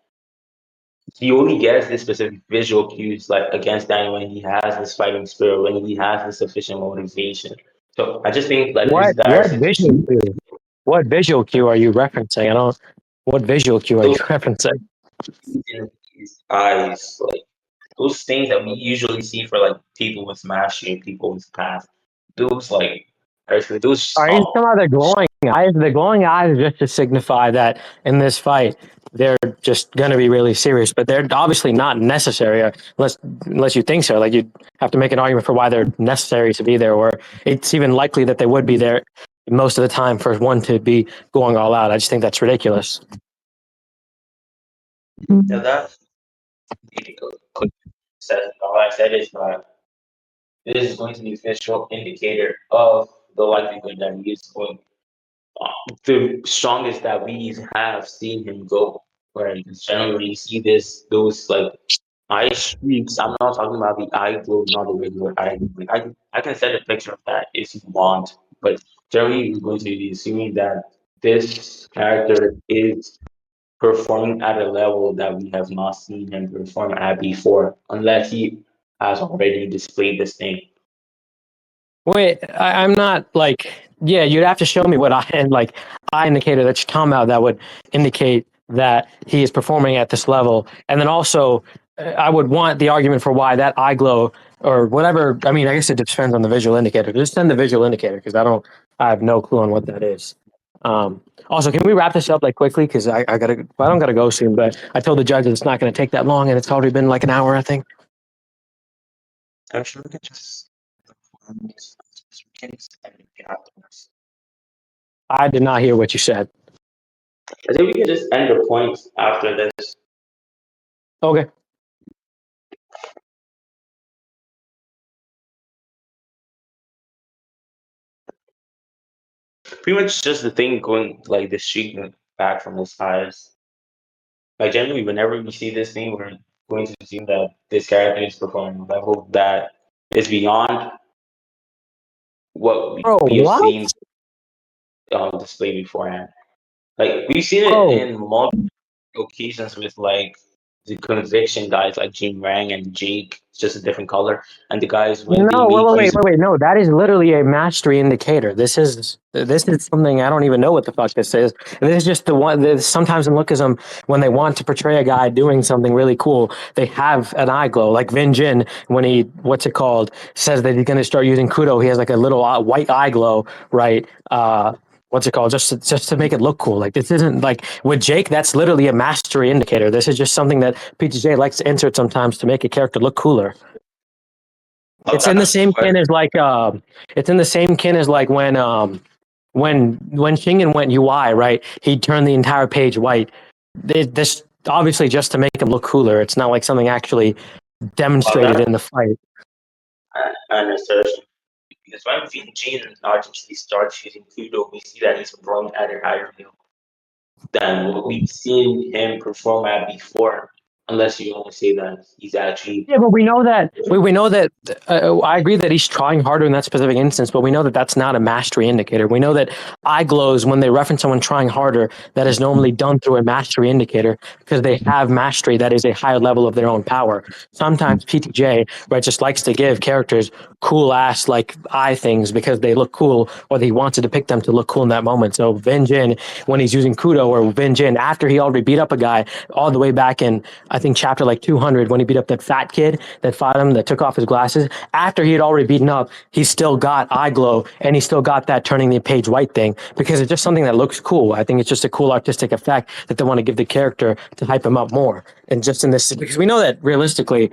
he only gets this specific visual cues like against Daniel when he has this fighting spirit, when he has this sufficient motivation. So I just think like this dire What situation, visual cue? What visual cue are you referencing? I don't. What visual cue are you those referencing? in his eyes, like those things that we usually see for like people with mastery and people with path, those like actually those Are you talking stop. about the glowing eyes? The glowing eyes just to signify that in this fight, they're just going to be really serious, but they're obviously not necessary unless you think so. Like you have to make an argument for why they're necessary to be there, or it's even likely that they would be there most of the time for one to be going all out. I just think that's ridiculous. Now that said, all I said is this is going to be the official indicator of the likelihood that he is going the strongest that we have seen him go. Right? Because generally, you see those like eye streaks. I'm not talking about the eye glow, not the regular eye glow. Like, I can send a picture of that if you want, but generally, we're going to be assuming that this character is performing at a level that we have not seen him perform at before, unless he has already displayed this thing. Wait, I'm not like, yeah, you'd have to show me what eye indicator that you're talking about that would indicate that he is performing at this level. And then also, I would want the argument for why that eye glow or whatever. I mean, I guess it depends on the visual indicator. Just send the visual indicator because I have no clue on what that is. Also, can we wrap this up like quickly? Because I gotta, well, I don't gotta go soon, but I told the judge that it's not going to take that long and it's already been like an hour, I think. Actually, we can just I did not hear what you said. I think we can just end the point after this. Okay. Pretty much just the thing going like the streak back from his highs. Like generally, whenever we see this thing, we're going to assume that this character is performing a level that is beyond what Bro, we have what? seen displayed beforehand. Like we've seen it Bro, in multiple occasions with like the conviction guys like Jim Rang and Jake, it's just a different color. And the guys when they no, make use of wait. No, that is literally a mastery indicator. This is something I don't even know what the fuck this is. This is just the one that sometimes in Lookism, when they want to portray a guy doing something really cool, they have an eye glow. Like Vin Jin, when he, what's it called, says that he's going to start using Kudo, he has like a little white eye glow, right? What's it called? Just to make it look cool. Like this isn't like with Jake. That's literally a mastery indicator. This is just something that PTJ likes to insert sometimes to make a character look cooler. It's in the same kin as like it's in the same kin as like when Shingen went UI, right? He turned the entire page white. This obviously just to make him look cooler. It's not like something actually demonstrated in the fight. I understand. Because when Vin actually starts using Kudo, we see that he's performing at a higher level than what we've seen him perform at before. Unless you want to say that he's actually Yeah, but we know that we know that I agree that he's trying harder in that specific instance, but we know that that's not a mastery indicator. We know that eye glows when they reference someone trying harder, that is normally done through a mastery indicator because they have mastery that is a higher level of their own power. Sometimes PTJ, right, just likes to give characters cool ass like eye things because they look cool or he wants to depict them to look cool in that moment. So Vin Jin, when he's using Kudo or Vin Jin after he already beat up a guy all the way back in, I think chapter like 200 when he beat up that fat kid that fought him that took off his glasses. After he had already beaten up, he still got eye glow and he still got that turning the page white thing because it's just something that looks cool. I think it's just a cool artistic effect that they want to give the character to hype him up more. And just in this, because we know that realistically,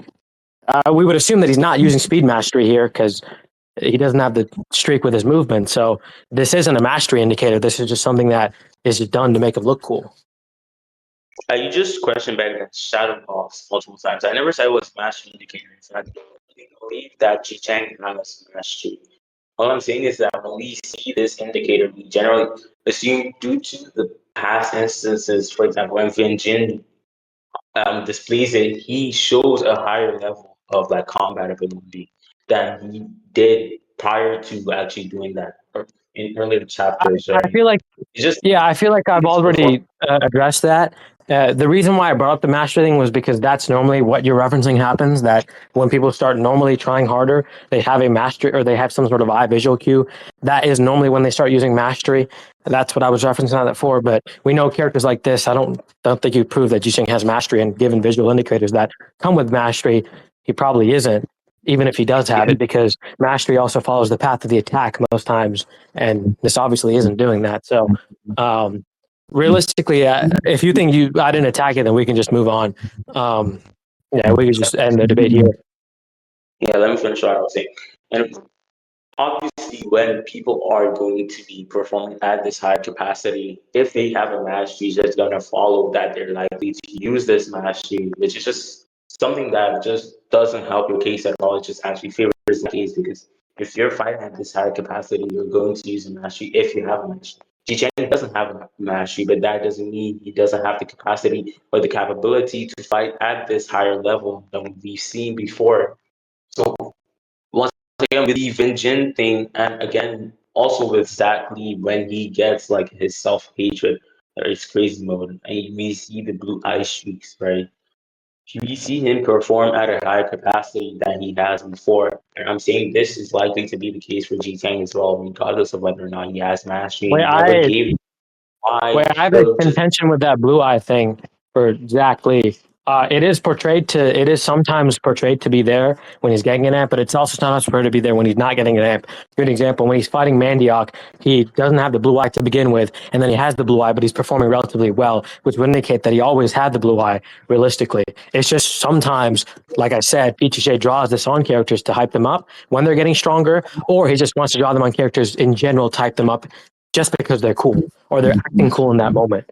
we would assume that he's not using speed mastery here because he doesn't have the streak with his movement. So this isn't a mastery indicator. This is just something that is done to make him look cool. you just questioned back that shadow box multiple times. I never said it was mastery indicator. In fact, I believe that Ji Chang has mastery. All I'm saying is that when we see this indicator, we generally assume due to the past instances, for example, when Vin Jin displays it, he shows a higher level of like combat ability than he did prior to actually doing that or in earlier chapters, I right? feel like It's just Yeah, I feel like I've it's already addressed that. The reason why I brought up the master thing was because that's normally what you're referencing happens. That when people start normally trying harder, they have a mastery or they have some sort of eye visual cue. That is normally when they start using mastery. That's what I was referencing that for. But we know characters like this. I don't think you prove that Jisheng has mastery, and given visual indicators that come with mastery, he probably isn't. Even if he does have it, because mastery also follows the path of the attack most times, and this obviously isn't doing that. So um, realistically, if you think I didn't attack it, then we can just move on. Yeah, we can just end the debate here. yeah. Let me finish what I was saying. And obviously, when people are going to be performing at this high capacity, if they have a mastery, just gonna follow that they're likely to use this mastery, which is just something that just doesn't help your case at all. It just actually favors is the case because if you're fighting at this higher capacity, you're going to use a mastery if you have a mastery. Ji doesn't have a mastery, but that doesn't mean he doesn't have the capacity or the capability to fight at this higher level than we've seen before. So once again, with the Vin thing, and again, also with Zach Lee when he gets like his self hatred or his crazy mode, and we see the blue eye streaks, right? We see him perform at a higher capacity than he has before. And I'm saying this is likely to be the case for G Tang as well, regardless of whether or not he has mastery. Wait, And he never I gave why I have a he'll just contention with that blue eye thing for Zach Lee. It is sometimes portrayed to be there when he's getting an amp, but it's also sometimes portrayed to be there when he's not getting an amp. Good example, when he's fighting Mandioc, he doesn't have the blue eye to begin with, and then he has the blue eye, but he's performing relatively well, which would indicate that he always had the blue eye, realistically. It's just sometimes, like I said, PTJ draws this on characters to hype them up when they're getting stronger, or he just wants to draw them on characters in general to hype them up just because they're cool, or they're acting cool in that moment.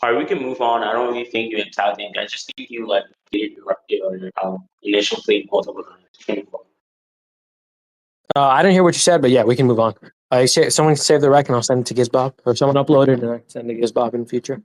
all right, we can move on. I don't really think you attacked him. I just think you like did your initial thing multiple times. I didn't hear what you said, but yeah, we can move on. Someone save the rec and I'll send it to Gizbob, or someone upload it and I can send it to Gizbob in the future.